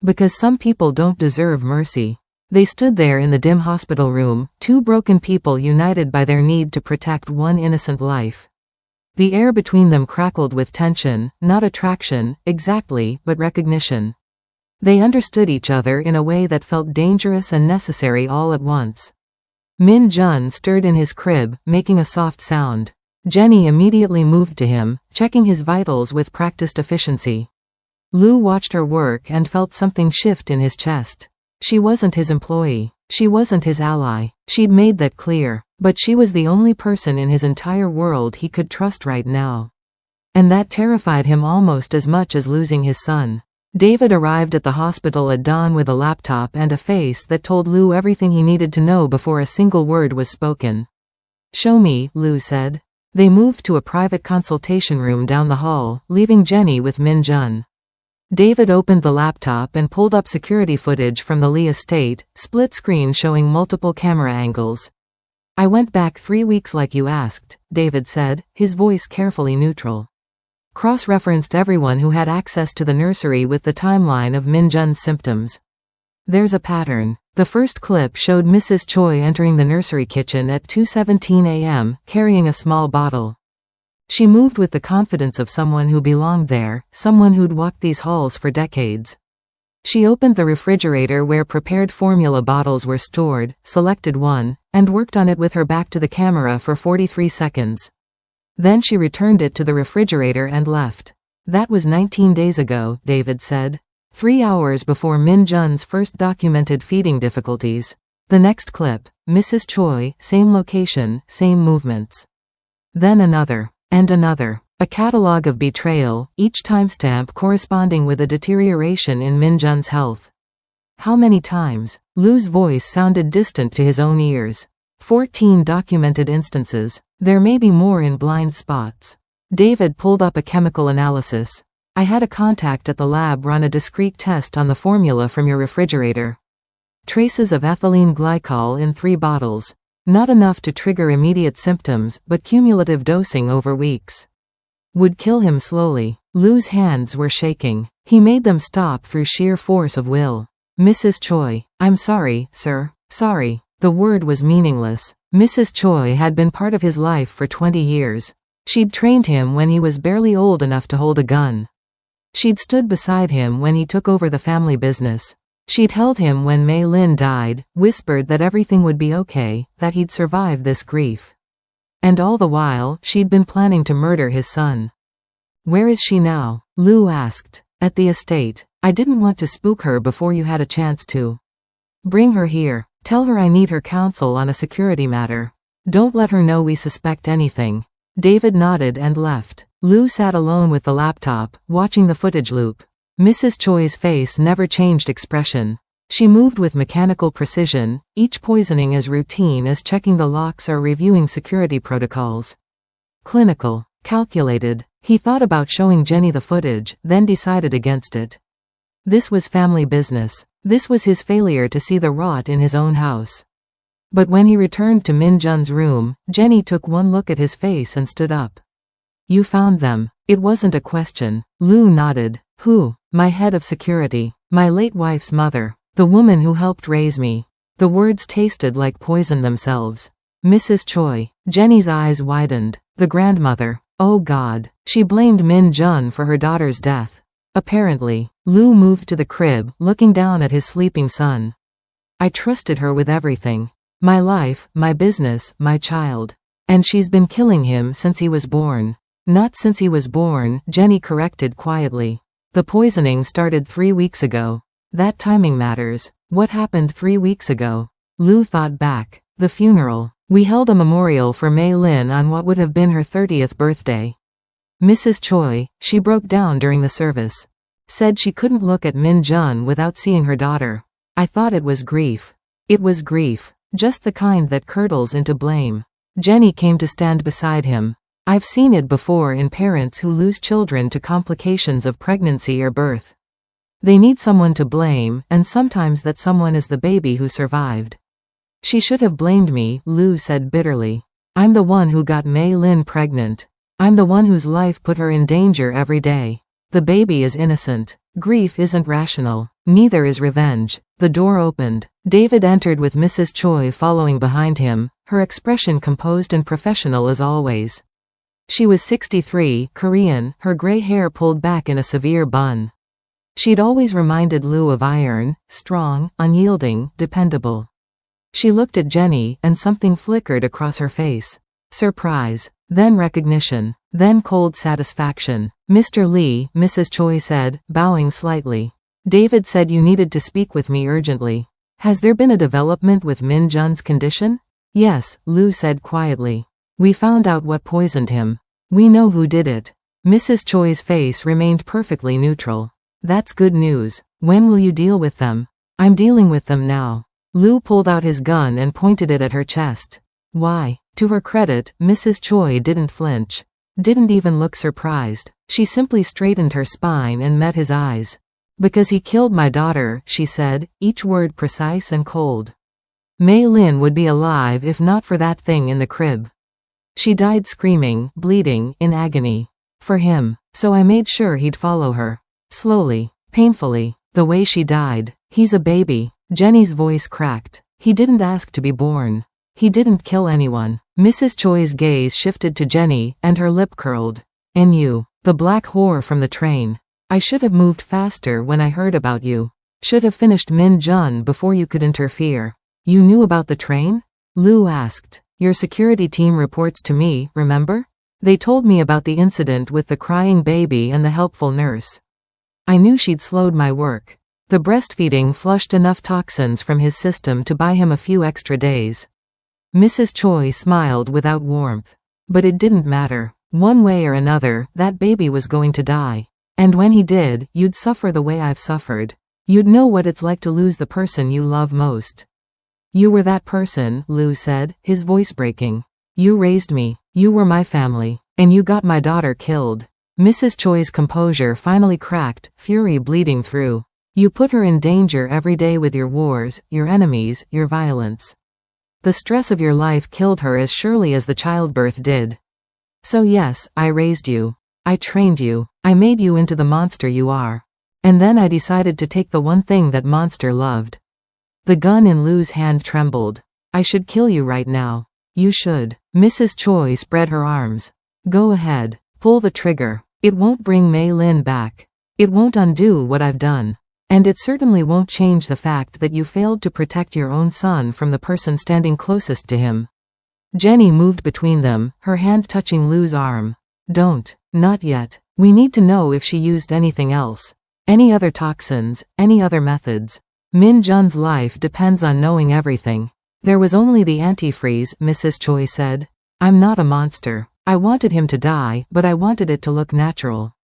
Because some people don't deserve mercy. They stood there in the dim hospital room, two broken people united by their need to protect one innocent life. The air between them crackled with tension, not attraction, exactly, but recognition. They understood each other in a way that felt dangerous and necessary all at once. Min Jun stirred in his crib, making a soft sound. Jenny immediately moved to him, checking his vitals with practiced efficiency. Lu watched her work and felt something shift in his chest. She wasn't his employee. She wasn't his ally. She'd made that clear. But she was the only person in his entire world he could trust right now. And that terrified him almost as much as losing his son. David arrived at the hospital at dawn with a laptop and a face that told Lu everything he needed to know before a single word was spoken. "Show me," Lu said. They moved to a private consultation room down the hall, leaving Jenny with Min Jun. David opened the laptop and pulled up security footage from the Lee estate, split screen showing multiple camera angles. "I went back 3 weeks like you asked," David said, his voice carefully neutral. Cross-referenced everyone who had access to the nursery with the timeline of Min Jun's symptoms. "There's a pattern." The first clip showed Mrs. Choi entering the nursery kitchen at 2:17 a.m., carrying a small bottle. She moved with the confidence of someone who belonged there, someone who'd walked these halls for decades. She opened the refrigerator where prepared formula bottles were stored, selected one, and worked on it with her back to the camera for 43 seconds. Then she returned it to the refrigerator and left. "That was 19 days ago," David said. 3 hours before Min Jun's first documented feeding difficulties. The next clip, Mrs. Choi, same location, same movements. Then another. And another. A catalogue of betrayal, each timestamp corresponding with a deterioration in Min Jun's health. How many times? Lu's voice sounded distant to his own ears. 14 documented instances. There may be more in blind spots. David pulled up a chemical analysis. "I had a contact at the lab run a discrete test on the formula from your refrigerator. Traces of ethylene glycol in 3 bottles. Not enough to trigger immediate symptoms, but cumulative dosing over weeks. Would kill him slowly." Lu's hands were shaking. He made them stop through sheer force of will. "Mrs. Choi, I'm sorry, sir. Sorry." The word was meaningless. Mrs. Choi had been part of his life for 20 years. She'd trained him when he was barely old enough to hold a gun. She'd stood beside him when he took over the family business. She'd held him when Mei Lin died, whispered that everything would be okay, that he'd survive this grief. And all the while, she'd been planning to murder his son. "Where is she now?" Lu asked. "At the estate. I didn't want to spook her before you had a chance to. Bring her here. Tell her I need her counsel on a security matter. Don't let her know we suspect anything." David nodded and left. Lu sat alone with the laptop, watching the footage loop. Mrs. Choi's face never changed expression. She moved with mechanical precision, each poisoning as routine as checking the locks or reviewing security protocols. Clinical. Calculated. He thought about showing Jenny the footage, then decided against it. This was family business. This was his failure to see the rot in his own house. But when he returned to Min Jun's room, Jenny took one look at his face and stood up. "You found them." It wasn't a question. Lu nodded. "Who?" "My head of security. My late wife's mother. The woman who helped raise me." The words tasted like poison themselves. "Mrs. Choi." Jenny's eyes widened. "The grandmother. Oh God." She blamed Min Jun for her daughter's death. Apparently. Lu moved to the crib, looking down at his sleeping son. "I trusted her with everything. My life, my business, my child. And she's been killing him since he was born." "Not since he was born," Jenny corrected quietly. "The poisoning started 3 weeks ago. That timing matters. What happened 3 weeks ago?" Lu thought back. "The funeral. We held a memorial for Mei Lin on what would have been her 30th birthday. Mrs. Choi, she broke down during the service. Said she couldn't look at Min Jun without seeing her daughter. I thought it was grief. It was grief. Just the kind that curdles into blame." Jenny came to stand beside him. "I've seen it before in parents who lose children to complications of pregnancy or birth. They need someone to blame, and sometimes that someone is the baby who survived." "She should have blamed me," Lu said bitterly. "I'm the one who got Mei Lin pregnant. I'm the one whose life put her in danger every day. The baby is innocent. Grief isn't rational. Neither is revenge. The door opened. David entered with Mrs. Choi following behind him, her expression composed and professional as always. She was 63, Korean, her gray hair pulled back in a severe bun. She'd always reminded Lou of iron, strong, unyielding, dependable. She looked at Jenny, and something flickered across her face. Surprise. Then recognition. Then cold satisfaction. "Mr. Lee," Mrs. Choi said, bowing slightly. "David said you needed to speak with me urgently. Has there been a development with Min Jun's condition?" "Yes," Lou said quietly. "We found out what poisoned him. We know who did it." Mrs. Choi's face remained perfectly neutral. "That's good news. When will you deal with them?" "I'm dealing with them now." Lou pulled out his gun and pointed it at her chest. "Why?" To her credit, Mrs. Choi didn't flinch. Didn't even look surprised. She simply straightened her spine and met his eyes. "Because he killed my daughter," she said, each word precise and cold. "Mei Lin would be alive if not for that thing in the crib. She died screaming, bleeding, in agony. For him. So I made sure he'd follow her. Slowly. Painfully. The way she died. He's a baby." Jenny's voice cracked. "He didn't ask to be born. He didn't kill anyone." Mrs. Choi's gaze shifted to Jenny, and her lip curled. "And you. The black whore from the train. I should have moved faster when I heard about you. Should have finished Min Jun before you could interfere." "You knew about the train?" Lou asked. "Your security team reports to me, remember? They told me about the incident with the crying baby and the helpful nurse. I knew she'd slowed my work. The breastfeeding flushed enough toxins from his system to buy him a few extra days." Mrs. Choi smiled without warmth. "But it didn't matter. One way or another, that baby was going to die. And when he did, you'd suffer the way I've suffered. You'd know what it's like to lose the person you love most." "You were that person," Lou said, his voice breaking. "You raised me. You were my family. And you got my daughter killed." Mrs. Choi's composure finally cracked, fury bleeding through. "You put her in danger every day with your wars, your enemies, your violence. The stress of your life killed her as surely as the childbirth did. So yes, I raised you. I trained you. I made you into the monster you are. And then I decided to take the one thing that monster loved." The gun in Lou's hand trembled. "I should kill you right now." "You should." Mrs. Choi spread her arms. "Go ahead. Pull the trigger. It won't bring Mei Lin back. It won't undo what I've done. And it certainly won't change the fact that you failed to protect your own son from the person standing closest to him." Jenny moved between them, her hand touching Lou's arm. "Don't. Not yet. We need to know if she used anything else. Any other toxins, any other methods. Min Jun's life depends on knowing everything." "There was only the antifreeze," Mrs. Choi said. "I'm not a monster. I wanted him to die, but I wanted it to look natural.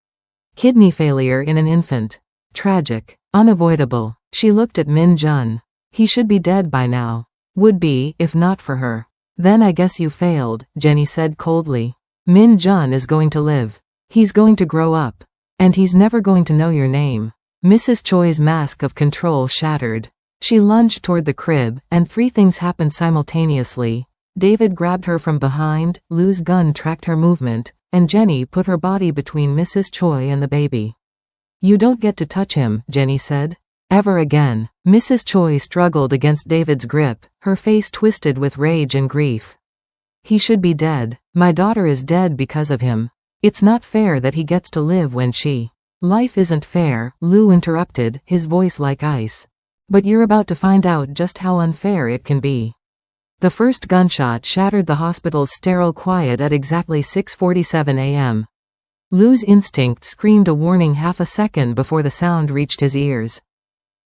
Kidney failure in an infant. Tragic. Unavoidable." She looked at Min Jun. "He should be dead by now. Would be, if not for her." "Then I guess you failed," Jenny said coldly. "Min Jun is going to live. He's going to grow up. And he's never going to know your name." Mrs. Choi's mask of control shattered. She lunged toward the crib, and three things happened simultaneously. David grabbed her from behind, Lou's gun tracked her movement, and Jenny put her body between Mrs. Choi and the baby. "You don't get to touch him," Jenny said. "Ever again." Mrs. Choi struggled against David's grip, her face twisted with rage and grief. "He should be dead. My daughter is dead because of him. It's not fair that he gets to live when she—" "Life isn't fair," Lou interrupted, his voice like ice. "But you're about to find out just how unfair it can be." The first gunshot shattered the hospital's sterile quiet at exactly 6:47 a.m. Lou's instinct screamed a warning half a second before the sound reached his ears.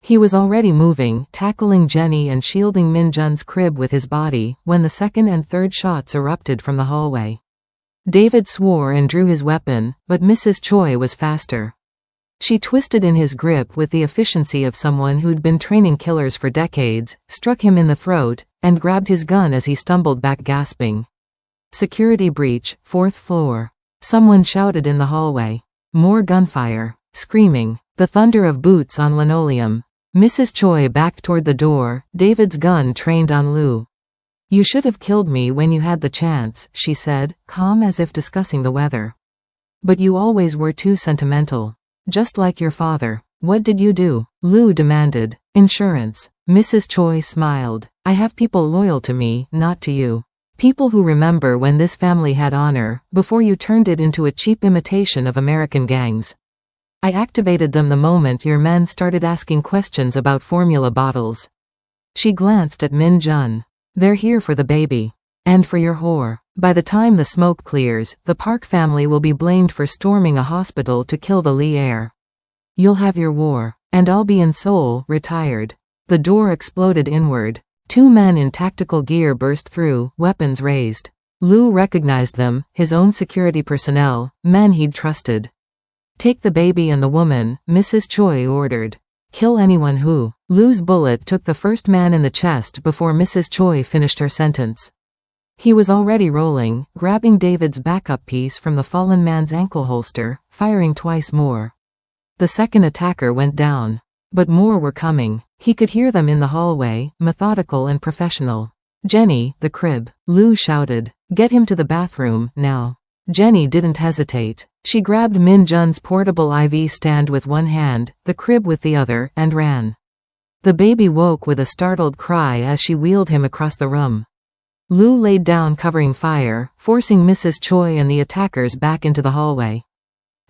He was already moving, tackling Jenny and shielding Min Jun's crib with his body, when the second and third shots erupted from the hallway. David swore and drew his weapon, but Mrs. Choi was faster. She twisted in his grip with the efficiency of someone who'd been training killers for decades, struck him in the throat, and grabbed his gun as he stumbled back gasping. "Security breach, 4th floor." Someone shouted in the hallway. More gunfire. Screaming. The thunder of boots on linoleum. Mrs. Choi backed toward the door, David's gun trained on Lou. "You should have killed me when you had the chance," she said, calm as if discussing the weather. "But you always were too sentimental. Just like your father." "What did you do?" Lou demanded. Insurance. Mrs. Choi smiled. I have people loyal to me, not to you. People who remember when this family had honor, before you turned it into a cheap imitation of American gangs. I activated them the moment your men started asking questions about formula bottles. She glanced at Min Jun. They're here for the baby. And for your whore. By the time the smoke clears, the Park family will be blamed for storming a hospital to kill the Lee heir. You'll have your war. And I'll be in Seoul, retired. The door exploded inward. Two men in tactical gear burst through, weapons raised. Lou recognized them, his own security personnel, men he'd trusted. Take the baby and the woman, Mrs. Choi ordered. Kill anyone who. Lou's bullet took the first man in the chest before Mrs. Choi finished her sentence. He was already rolling, grabbing David's backup piece from the fallen man's ankle holster, firing twice more. The second attacker went down. But more were coming. He could hear them in the hallway, methodical and professional. Jenny, the crib. Lou shouted. Get him to the bathroom, now. Jenny didn't hesitate. She grabbed Min Jun's portable IV stand with one hand, the crib with the other, and ran. The baby woke with a startled cry as she wheeled him across the room. Lou laid down covering fire, forcing Mrs. Choi and the attackers back into the hallway.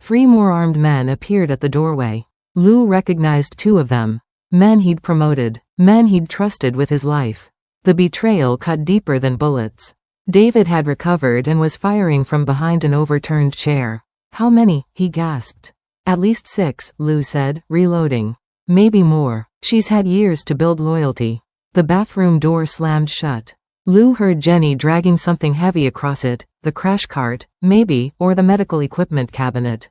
3 more armed men appeared at the doorway. Lou recognized 2 of them. Men he'd promoted. Men he'd trusted with his life. The betrayal cut deeper than bullets. David had recovered and was firing from behind an overturned chair. How many? He gasped. At least 6, Lou said, reloading. Maybe more. She's had years to build loyalty. The bathroom door slammed shut. Lou heard Jenny dragging something heavy across it, the crash cart, maybe, or the medical equipment cabinet.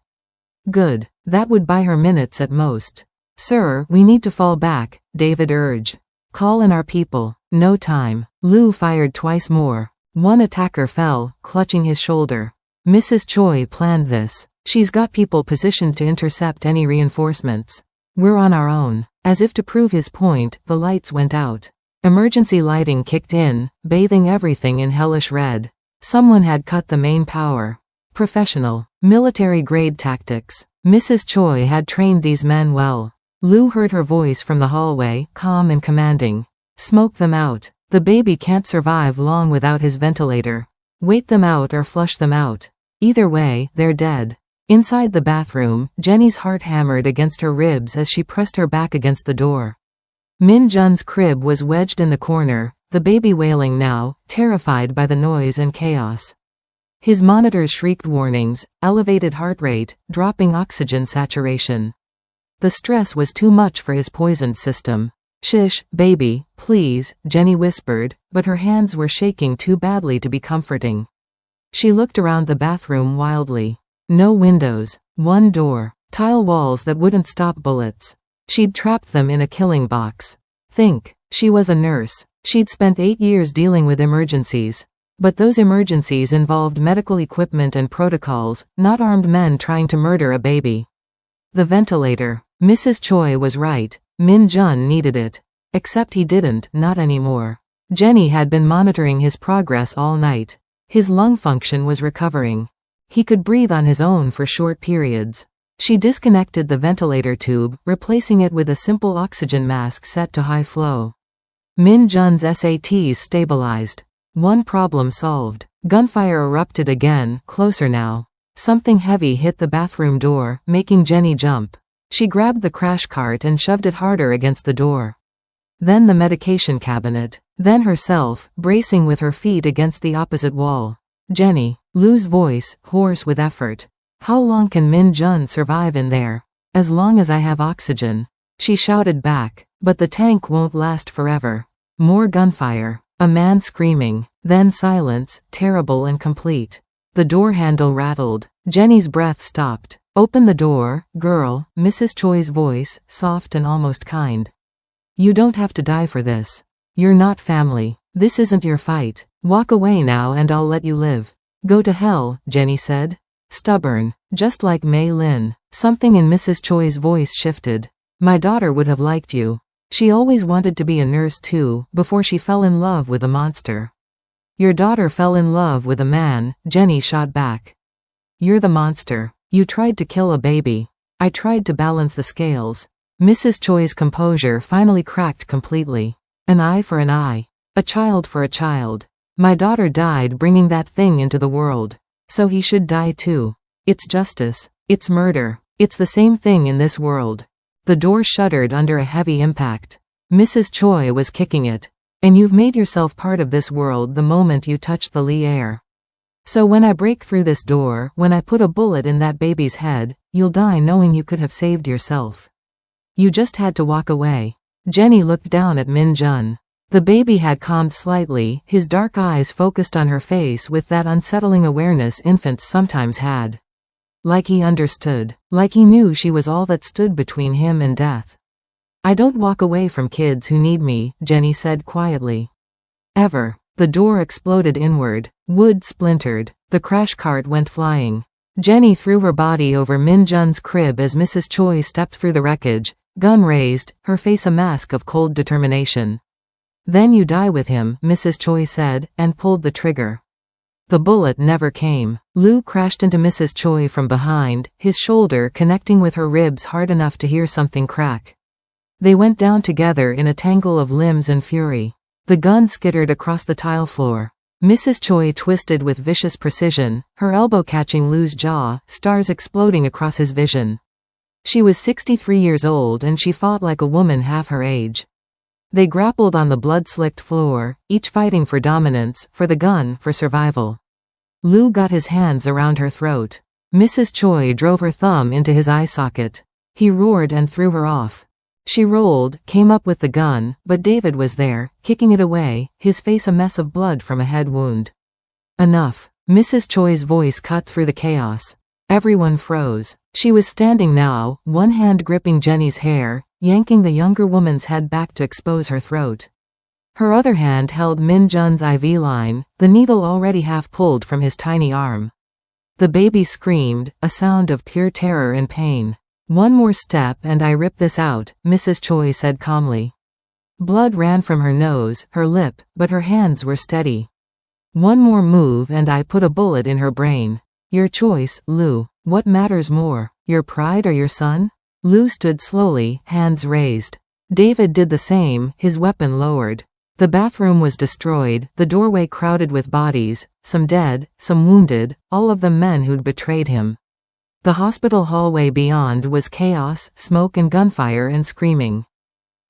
Good. That would buy her minutes at most. Sir, we need to fall back, David urged. Call in our people. No time. Lou fired twice more. One attacker fell, clutching his shoulder. Mrs. Choi planned this. She's got people positioned to intercept any reinforcements. We're on our own. As if to prove his point, the lights went out. Emergency lighting kicked in, bathing everything in hellish red. Someone had cut the main power. Professional. Military-grade tactics. Mrs. Choi had trained these men well. Lou heard her voice from the hallway, calm and commanding. Smoke them out. The baby can't survive long without his ventilator. Wait them out or flush them out. Either way, they're dead. Inside the bathroom, Jenny's heart hammered against her ribs as she pressed her back against the door. Min Jun's crib was wedged in the corner, the baby wailing now, terrified by the noise and chaos. His monitors shrieked warnings, elevated heart rate, dropping oxygen saturation. The stress was too much for his poisoned system. Shish, baby, please, Jenny whispered, but her hands were shaking too badly to be comforting. She looked around the bathroom wildly. No windows, one door, tile walls that wouldn't stop bullets. She'd trapped them in a killing box. Think. She was a nurse. She'd spent 8 years dealing with emergencies. But those emergencies involved medical equipment and protocols, not armed men trying to murder a baby. The ventilator. Mrs. Choi was right. Min Jun needed it. Except he didn't, not anymore. Jenny had been monitoring his progress all night. His lung function was recovering. He could breathe on his own for short periods. She disconnected the ventilator tube, replacing it with a simple oxygen mask set to high flow. Min Jun's SATs stabilized. One problem solved. Gunfire erupted again, closer now. Something heavy hit the bathroom door, making Jenny jump. She grabbed the crash cart and shoved it harder against the door. Then the medication cabinet. Then herself, bracing with her feet against the opposite wall. Jenny. Lou's voice, hoarse with effort. How long can Min Jun survive in there? As long as I have oxygen. She shouted back. But the tank won't last forever. More gunfire. A man screaming. Then silence, terrible and complete. The door handle rattled. Jenny's breath stopped. Open the door, girl, Mrs. Choi's voice, soft and almost kind. You don't have to die for this. You're not family. This isn't your fight. Walk away now and I'll let you live. Go to hell, Jenny said. Stubborn. Just like Mei Lin. Something in Mrs. Choi's voice shifted. My daughter would have liked you. She always wanted to be a nurse too, before she fell in love with a monster. Your daughter fell in love with a man, Jenny shot back. You're the monster. You tried to kill a baby. I tried to balance the scales. Mrs. Choi's composure finally cracked completely. An eye for an eye. A child for a child. My daughter died bringing that thing into the world. So he should die too. It's justice. It's murder. It's the same thing in this world. The door shuddered under a heavy impact. Mrs. Choi was kicking it. And you've made yourself part of this world the moment you touched the Lee air. So when I break through this door, when I put a bullet in that baby's head, you'll die knowing you could have saved yourself. You just had to walk away. Jenny looked down at Min Jun. The baby had calmed slightly, his dark eyes focused on her face with that unsettling awareness infants sometimes had. Like he understood. Like he knew she was all that stood between him and death. I don't walk away from kids who need me, Jenny said quietly. Ever. The door exploded inward. Wood splintered. The crash cart went flying. Jenny threw her body over Min Jun's crib as Mrs. Choi stepped through the wreckage, gun raised, her face a mask of cold determination. Then you die with him, Mrs. Choi said, and pulled the trigger. The bullet never came. Lou crashed into Mrs. Choi from behind, his shoulder connecting with her ribs hard enough to hear something crack. They went down together in a tangle of limbs and fury. The gun skittered across the tile floor. Mrs. Choi twisted with vicious precision, her elbow catching Lou's jaw, stars exploding across his vision. She was 63 years old and she fought like a woman half her age. They grappled on the blood-slicked floor, each fighting for dominance, for the gun, for survival. Lou got his hands around her throat. Mrs. Choi drove her thumb into his eye socket. He roared and threw her off. She rolled, came up with the gun, but David was there, kicking it away, his face a mess of blood from a head wound. Enough. Mrs. Choi's voice cut through the chaos. Everyone froze. She was standing now, one hand gripping Jenny's hair, yanking the younger woman's head back to expose her throat. Her other hand held Min Jun's IV line, the needle already half pulled from his tiny arm. The baby screamed, a sound of pure terror and pain. One more step and I rip this out, Mrs. Choi said calmly. Blood ran from her nose, her lip, but her hands were steady. One more move and I put a bullet in her brain. Your choice, Lou. What matters more, your pride or your son? Lou stood slowly, hands raised. David did the same, his weapon lowered. The bathroom was destroyed, the doorway crowded with bodies, some dead, some wounded, all of them men who'd betrayed him. The hospital hallway beyond was chaos, smoke and gunfire and screaming.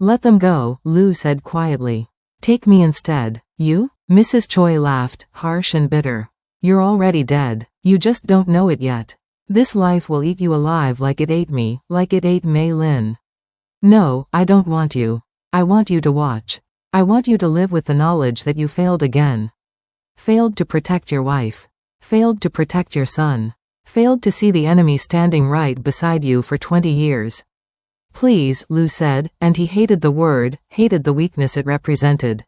Let them go, Lou said quietly. Take me instead. You? Mrs. Choi laughed, harsh and bitter. You're already dead. You just don't know it yet. This life will eat you alive like it ate me, like it ate Mei Lin. No, I don't want you. I want you to watch. I want you to live with the knowledge that you failed again. Failed to protect your wife. Failed to protect your son. Failed to see the enemy standing right beside you for 20 years. Please, Lou said, and he hated the word, hated the weakness it represented.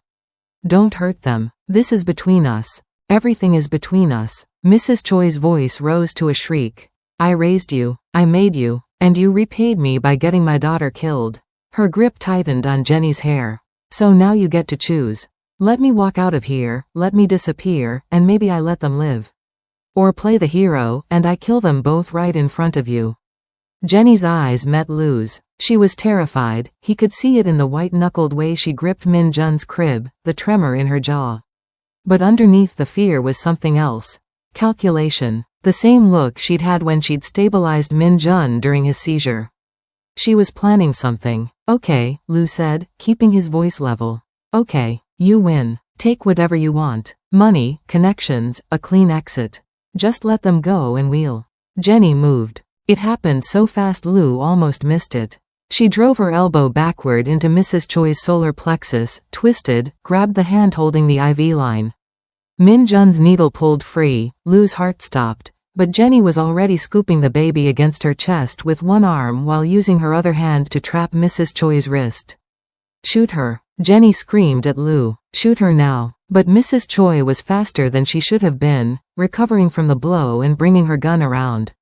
Don't hurt them. This is between us. Everything is between us. Mrs. Choi's voice rose to a shriek. I raised you. I made you. And you repaid me by getting my daughter killed. Her grip tightened on Jenny's hair. So now you get to choose. Let me walk out of here, let me disappear, and maybe I let them live. Or play the hero, and I kill them both right in front of you. Jenny's eyes met Lou's. She was terrified, he could see it in the white-knuckled way she gripped Min Jun's crib, the tremor in her jaw. But underneath the fear was something else. Calculation. The same look she'd had when she'd stabilized Min Jun during his seizure. She was planning something. Okay, Lou said, keeping his voice level. Okay, you win. Take whatever you want. Money, connections, a clean exit. Just let them go and we'll. Jenny moved. It happened so fast Lou almost missed it. She drove her elbow backward into Mrs. Choi's solar plexus, twisted, grabbed the hand holding the IV line. Min Jun's needle pulled free, Lou's heart stopped, but Jenny was already scooping the baby against her chest with one arm while using her other hand to trap Mrs. Choi's wrist. Shoot her. Jenny screamed at Lou. Shoot her now. But Mrs. Choi was faster than she should have been, recovering from the blow and bringing her gun around.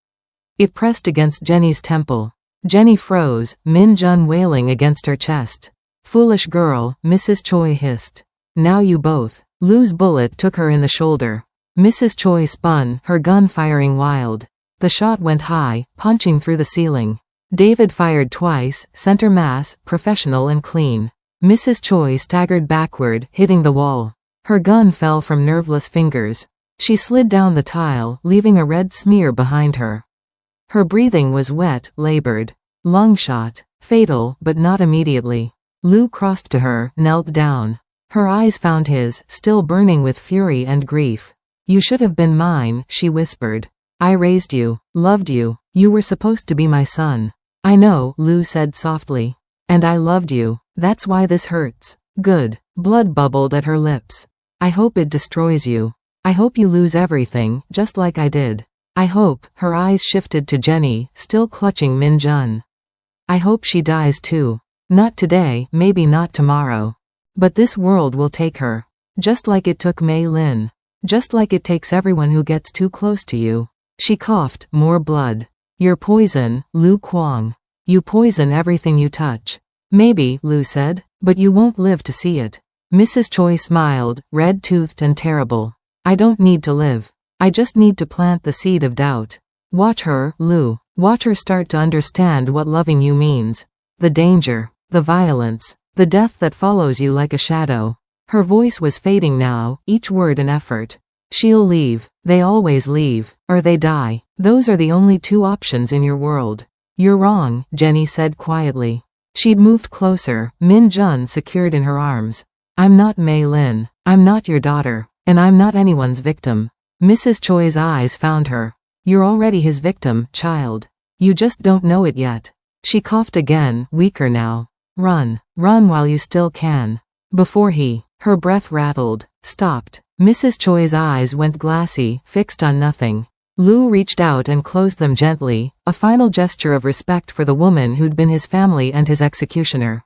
It pressed against Jenny's temple. Jenny froze, Min Jun wailing against her chest. Foolish girl, Mrs. Choi hissed. Now you both. Lou's bullet took her in the shoulder. Mrs. Choi spun, her gun firing wild. The shot went high, punching through the ceiling. David fired twice, center mass, professional and clean. Mrs. Choi staggered backward, hitting the wall. Her gun fell from nerveless fingers. She slid down the tile, leaving a red smear behind her. Her breathing was wet, labored. Lung shot. Fatal, but not immediately. Lou crossed to her, knelt down. Her eyes found his, still burning with fury and grief. "You should have been mine," she whispered. "I raised you, loved you. You were supposed to be my son." "I know," Lou said softly. "And I loved you. That's why this hurts." "Good." Blood bubbled at her lips. "I hope it destroys you. I hope you lose everything, just like I did. I hope," her eyes shifted to Jenny, still clutching Min Jun. "I hope she dies too. Not today, maybe not tomorrow. But this world will take her. Just like it took Mei Lin. Just like it takes everyone who gets too close to you." She coughed, more blood. "You're poison, Lu Kuang. You poison everything you touch." "Maybe," Lu said, "but you won't live to see it." Mrs. Choi smiled, red-toothed and terrible. "I don't need to live. I just need to plant the seed of doubt. Watch her, Lu. Watch her start to understand what loving you means. The danger, the violence, the death that follows you like a shadow." Her voice was fading now, each word an effort. "She'll leave. They always leave. Or they die. Those are the only two options in your world." "You're wrong," Jenny said quietly. She'd moved closer, Min Jun secured in her arms. "I'm not Mei Lin. I'm not your daughter. And I'm not anyone's victim." Mrs. Choi's eyes found her. "You're already his victim, child. You just don't know it yet." She coughed again, weaker now. "Run. Run while you still can. Before he..." Her breath rattled, stopped. Mrs. Choi's eyes went glassy, fixed on nothing. Lu reached out and closed them gently, a final gesture of respect for the woman who'd been his family and his executioner.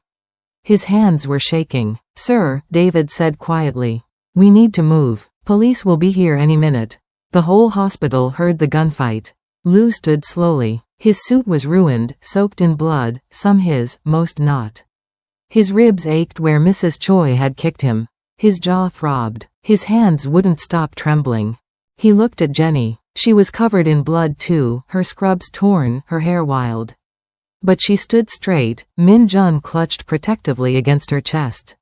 His hands were shaking. "Sir," David said quietly. "We need to move. Police will be here any minute." The whole hospital heard the gunfight. Lu stood slowly. His suit was ruined, soaked in blood, some his, most not. His ribs ached where Mrs. Choi had kicked him. His jaw throbbed. His hands wouldn't stop trembling. He looked at Jenny. She was covered in blood too, her scrubs torn, her hair wild. But she stood straight, Min Jun clutched protectively against her chest.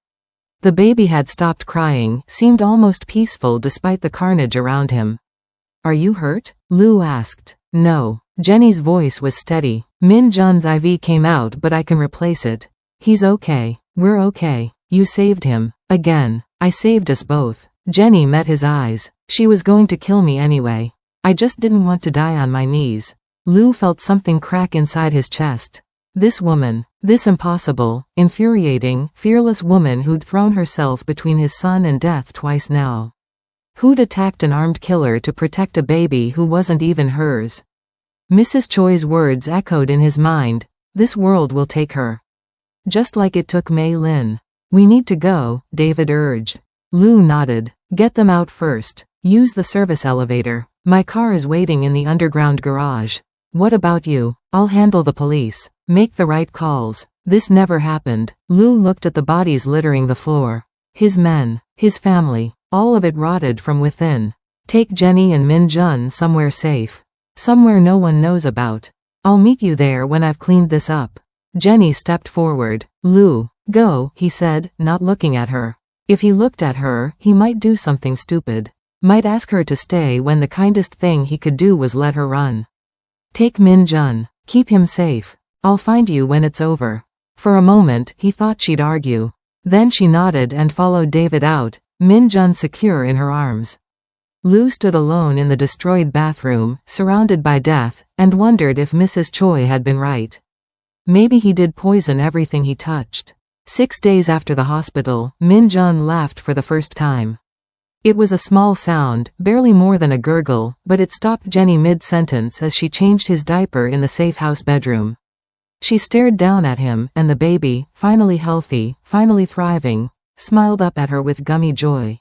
The baby had stopped crying, seemed almost peaceful despite the carnage around him. "Are you hurt?" Lu asked. "No." Jenny's voice was steady. "Min Jun's IV came out but I can replace it. He's okay. We're okay. You saved him. Again. I saved us both." Jenny met his eyes. "She was going to kill me anyway. I just didn't want to die on my knees." Lu felt something crack inside his chest. This woman, this impossible, infuriating, fearless woman who'd thrown herself between his son and death twice now. Who'd attacked an armed killer to protect a baby who wasn't even hers. Mrs. Choi's words echoed in his mind. This world will take her. Just like it took Mei Lin. "We need to go," David urged. Lu nodded. "Get them out first. Use the service elevator. My car is waiting in the underground garage." "What about you?" "I'll handle the police. Make the right calls." This never happened. Lu looked at the bodies littering the floor. His men, his family, all of it rotted from within. "Take Jenny and Min Jun somewhere safe. Somewhere no one knows about. I'll meet you there when I've cleaned this up." Jenny stepped forward. "Lu, go," he said, not looking at her. If he looked at her, he might do something stupid. Might ask her to stay when the kindest thing he could do was let her run. "Take Min Jun. Keep him safe. I'll find you when it's over." For a moment, he thought she'd argue. Then she nodded and followed David out, Min Jun secure in her arms. Lu stood alone in the destroyed bathroom, surrounded by death, and wondered if Mrs. Choi had been right. Maybe he did poison everything he touched. 6 days after the hospital, Min Jun laughed for the first time. It was a small sound, barely more than a gurgle, but it stopped Jenny mid-sentence as she changed his diaper in the safe house bedroom. She stared down at him, and the baby, finally healthy, finally thriving, smiled up at her with gummy joy.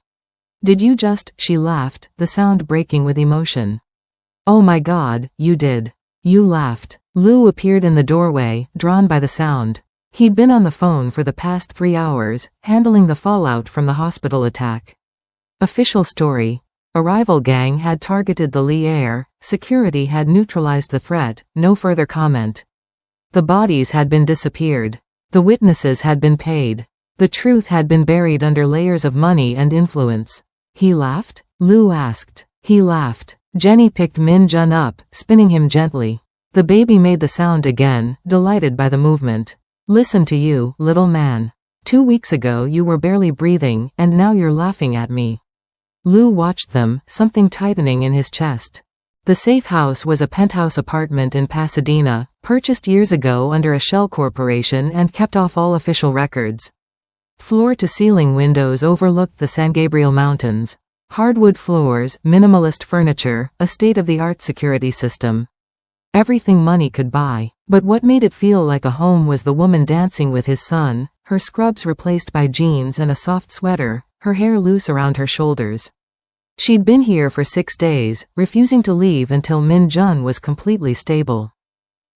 "Did you just..." she laughed, the sound breaking with emotion. "Oh my God, you did. You laughed." Lu appeared in the doorway, drawn by the sound. He'd been on the phone for the past 3 hours, handling the fallout from the hospital attack. Official story. A rival gang had targeted the Li Air, security had neutralized the threat, no further comment. The bodies had been disappeared. The witnesses had been paid. The truth had been buried under layers of money and influence. He laughed? Lu asked. He laughed. Jenny picked Min Jun up, spinning him gently. The baby made the sound again, delighted by the movement. Listen to you, little man. 2 weeks ago you were barely breathing, and now you're laughing at me. Lu watched them, something tightening in his chest. The safe house was a penthouse apartment in Pasadena, purchased years ago under a shell corporation and kept off all official records. Floor-to-ceiling windows overlooked the San Gabriel Mountains. Hardwood floors, minimalist furniture, a state-of-the-art security system. Everything money could buy. But what made it feel like a home was the woman dancing with his son, her scrubs replaced by jeans and a soft sweater, her hair loose around her shoulders. She'd been here for 6 days, refusing to leave until Min Jun was completely stable.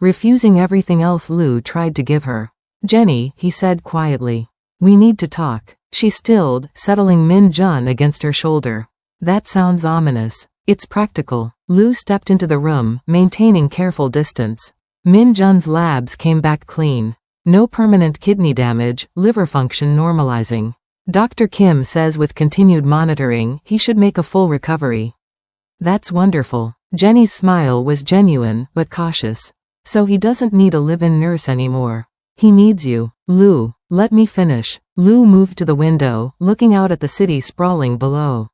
Refusing everything else Lu tried to give her. Jenny, he said quietly. We need to talk. She stilled, settling Min Jun against her shoulder. That sounds ominous. It's practical. Lu stepped into the room, maintaining careful distance. Min Jun's labs came back clean. No permanent kidney damage, liver function normalizing. Dr. Kim says with continued monitoring, he should make a full recovery. That's wonderful. Jenny's smile was genuine, but cautious. So he doesn't need a live-in nurse anymore. He needs you. Lu, let me finish. Lu moved to the window, looking out at the city sprawling below.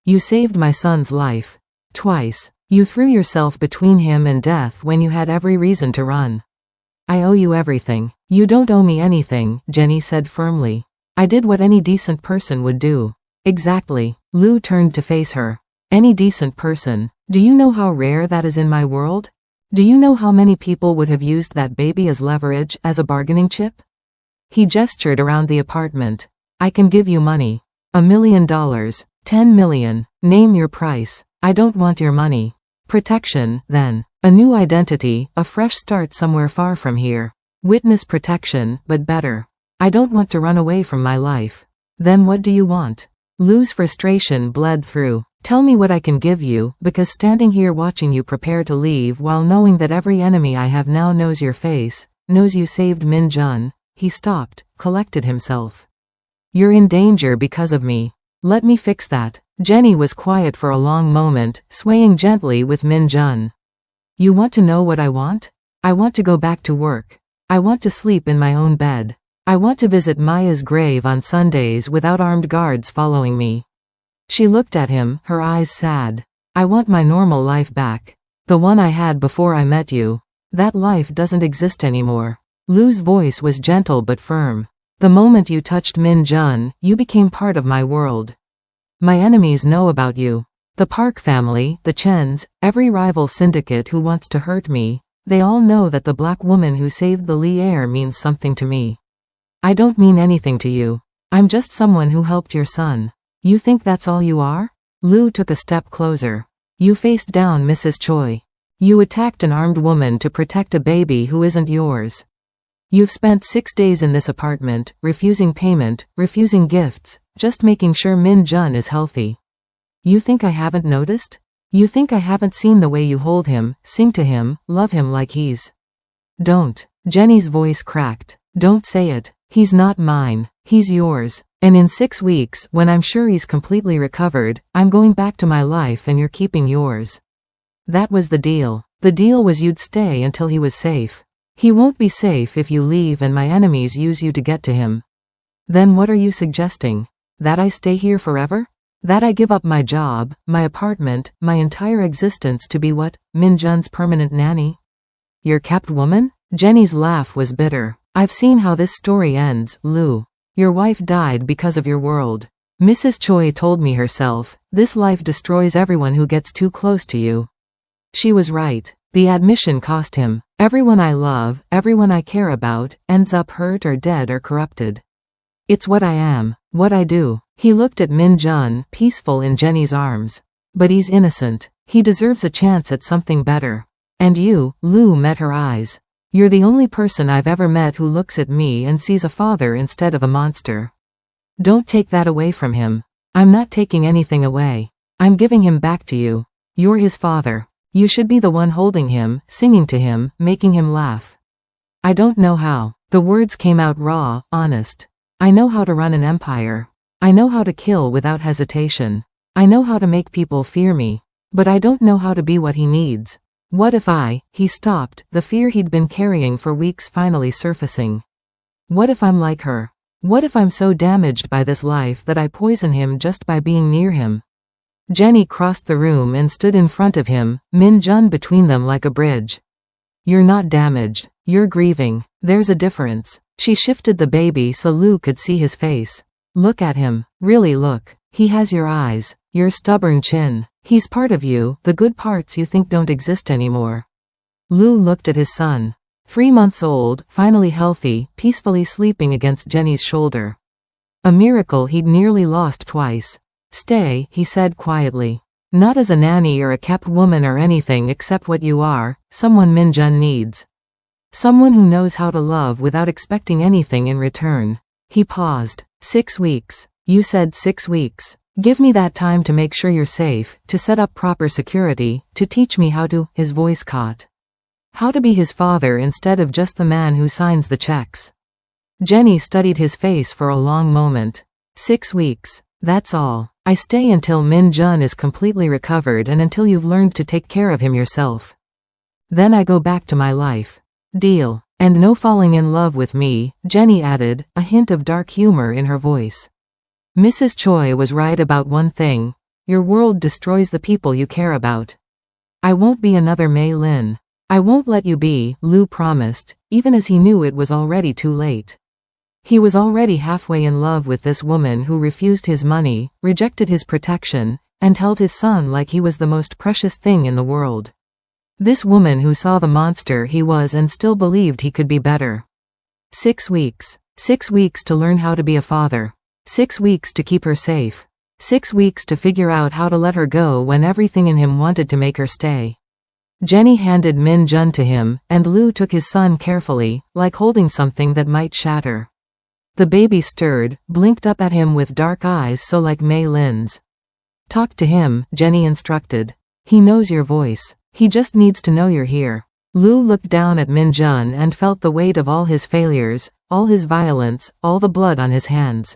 You saved my son's life. Twice. You threw yourself between him and death when you had every reason to run. I owe you everything. You don't owe me anything, Jenny said firmly. I did what any decent person would do. Exactly. Lu turned to face her. Any decent person. Do you know how rare that is in my world? Do you know how many people would have used that baby as leverage, as a bargaining chip? He gestured around the apartment. I can give you money. $1 million. 10 million. Name your price. I don't want your money. Protection, then. A new identity, a fresh start somewhere far from here. Witness protection, but better. I don't want to run away from my life. Then what do you want? Lu's frustration bled through. Tell me what I can give you, because standing here watching you prepare to leave while knowing that every enemy I have now knows your face, knows you saved Min Jun. He stopped, collected himself. You're in danger because of me. Let me fix that. Jenny was quiet for a long moment, swaying gently with Min Jun. You want to know what I want? I want to go back to work. I want to sleep in my own bed. I want to visit Maya's grave on Sundays without armed guards following me. She looked at him, her eyes sad. I want my normal life back. The one I had before I met you. That life doesn't exist anymore. Lu's voice was gentle but firm. The moment you touched Min Jun, you became part of my world. My enemies know about you. The Park family, the Chens, every rival syndicate who wants to hurt me, they all know that the black woman who saved the Lee heir means something to me. I don't mean anything to you. I'm just someone who helped your son. You think that's all you are? Lu took a step closer. You faced down Mrs. Choi. You attacked an armed woman to protect a baby who isn't yours. You've spent 6 days in this apartment, refusing payment, refusing gifts, just making sure Min Jun is healthy. You think I haven't noticed? You think I haven't seen the way you hold him, sing to him, love him like he's... Don't. Jenny's voice cracked. Don't say it. He's not mine. He's yours. And in 6 weeks, when I'm sure he's completely recovered, I'm going back to my life and you're keeping yours. That was the deal. The deal was you'd stay until he was safe. He won't be safe if you leave and my enemies use you to get to him. Then what are you suggesting? That I stay here forever? That I give up my job, my apartment, my entire existence to be what? Min Jun's permanent nanny? Your kept woman? Jenny's laugh was bitter. I've seen how this story ends, Lu. Your wife died because of your world. Mrs. Choi told me herself, this life destroys everyone who gets too close to you. She was right. The admission cost him. Everyone I love, everyone I care about, ends up hurt or dead or corrupted. It's what I am, what I do. He looked at Min Jun, peaceful in Jenny's arms. But he's innocent. He deserves a chance at something better. And you, Lu met her eyes. You're the only person I've ever met who looks at me and sees a father instead of a monster. Don't take that away from him. I'm not taking anything away. I'm giving him back to you. You're his father. You should be the one holding him, singing to him, making him laugh. I don't know how. The words came out raw, honest. I know how to run an empire. I know how to kill without hesitation. I know how to make people fear me. But I don't know how to be what he needs. What if he stopped, the fear he'd been carrying for weeks finally surfacing. What if I'm like her? What if I'm so damaged by this life that I poison him just by being near him? Jenny crossed the room and stood in front of him, Min Jun between them like a bridge. You're not damaged. You're grieving. There's a difference. She shifted the baby so Lu could see his face. Look at him. Really look. He has your eyes. Your stubborn chin. He's part of you, the good parts you think don't exist anymore. Lu looked at his son. 3 months old, finally healthy, peacefully sleeping against Jenny's shoulder. A miracle he'd nearly lost twice. Stay, he said quietly. Not as a nanny or a kept woman or anything except what you are, someone Min Jun needs. Someone who knows how to love without expecting anything in return. He paused. 6 weeks. You said 6 weeks. Give me that time to make sure you're safe, to set up proper security, to teach me how to, his voice caught. How to be his father instead of just the man who signs the checks. Jenny studied his face for a long moment. 6 weeks. That's all. I stay until Min Jun is completely recovered and until you've learned to take care of him yourself. Then I go back to my life. Deal. And no falling in love with me, Jenny added, a hint of dark humor in her voice. Mrs. Choi was right about one thing. Your world destroys the people you care about. I won't be another Mei Lin. I won't let you be, Lu promised, even as he knew it was already too late. He was already halfway in love with this woman who refused his money, rejected his protection, and held his son like he was the most precious thing in the world. This woman who saw the monster he was and still believed he could be better. 6 weeks. 6 weeks to learn how to be a father. 6 weeks to keep her safe. 6 weeks to figure out how to let her go when everything in him wanted to make her stay. Jenny handed Min Jun to him, and Lu took his son carefully, like holding something that might shatter. The baby stirred, blinked up at him with dark eyes so like Mei Lin's. Talk to him, Jenny instructed. He knows your voice. He just needs to know you're here. Lu looked down at Min Jun and felt the weight of all his failures, all his violence, all the blood on his hands.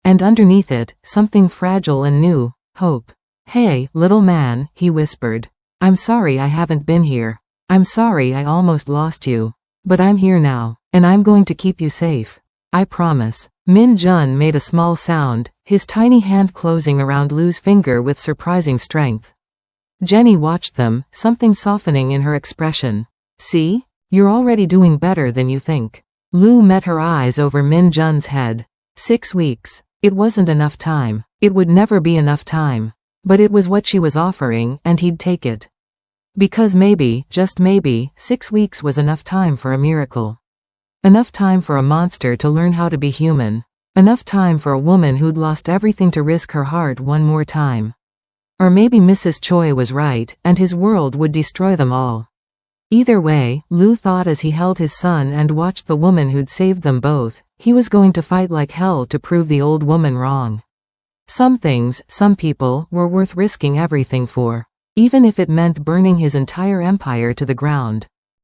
And underneath it, something fragile and new, hope. Hey, little man, he whispered. I'm sorry I haven't been here. I'm sorry I almost lost you. But I'm here now, and I'm going to keep you safe. I promise. Min Jun made a small sound, his tiny hand closing around Lu's finger with surprising strength. Jenny watched them, something softening in her expression. See? You're already doing better than you think. Lu met her eyes over Min Jun's head. 6 weeks. It wasn't enough time. It would never be enough time. But it was what she was offering, and he'd take it. Because maybe, just maybe, 6 weeks was enough time for a miracle. Enough time for a monster to learn how to be human. Enough time for a woman who'd lost everything to risk her heart one more time. Or maybe Mrs. Choi was right, and his world would destroy them all. Either way, Lu thought as he held his son and watched the woman who'd saved them both, he was going to fight like hell to prove the old woman wrong. Some things, some people, were worth risking everything for. Even if it meant burning his entire empire to the ground.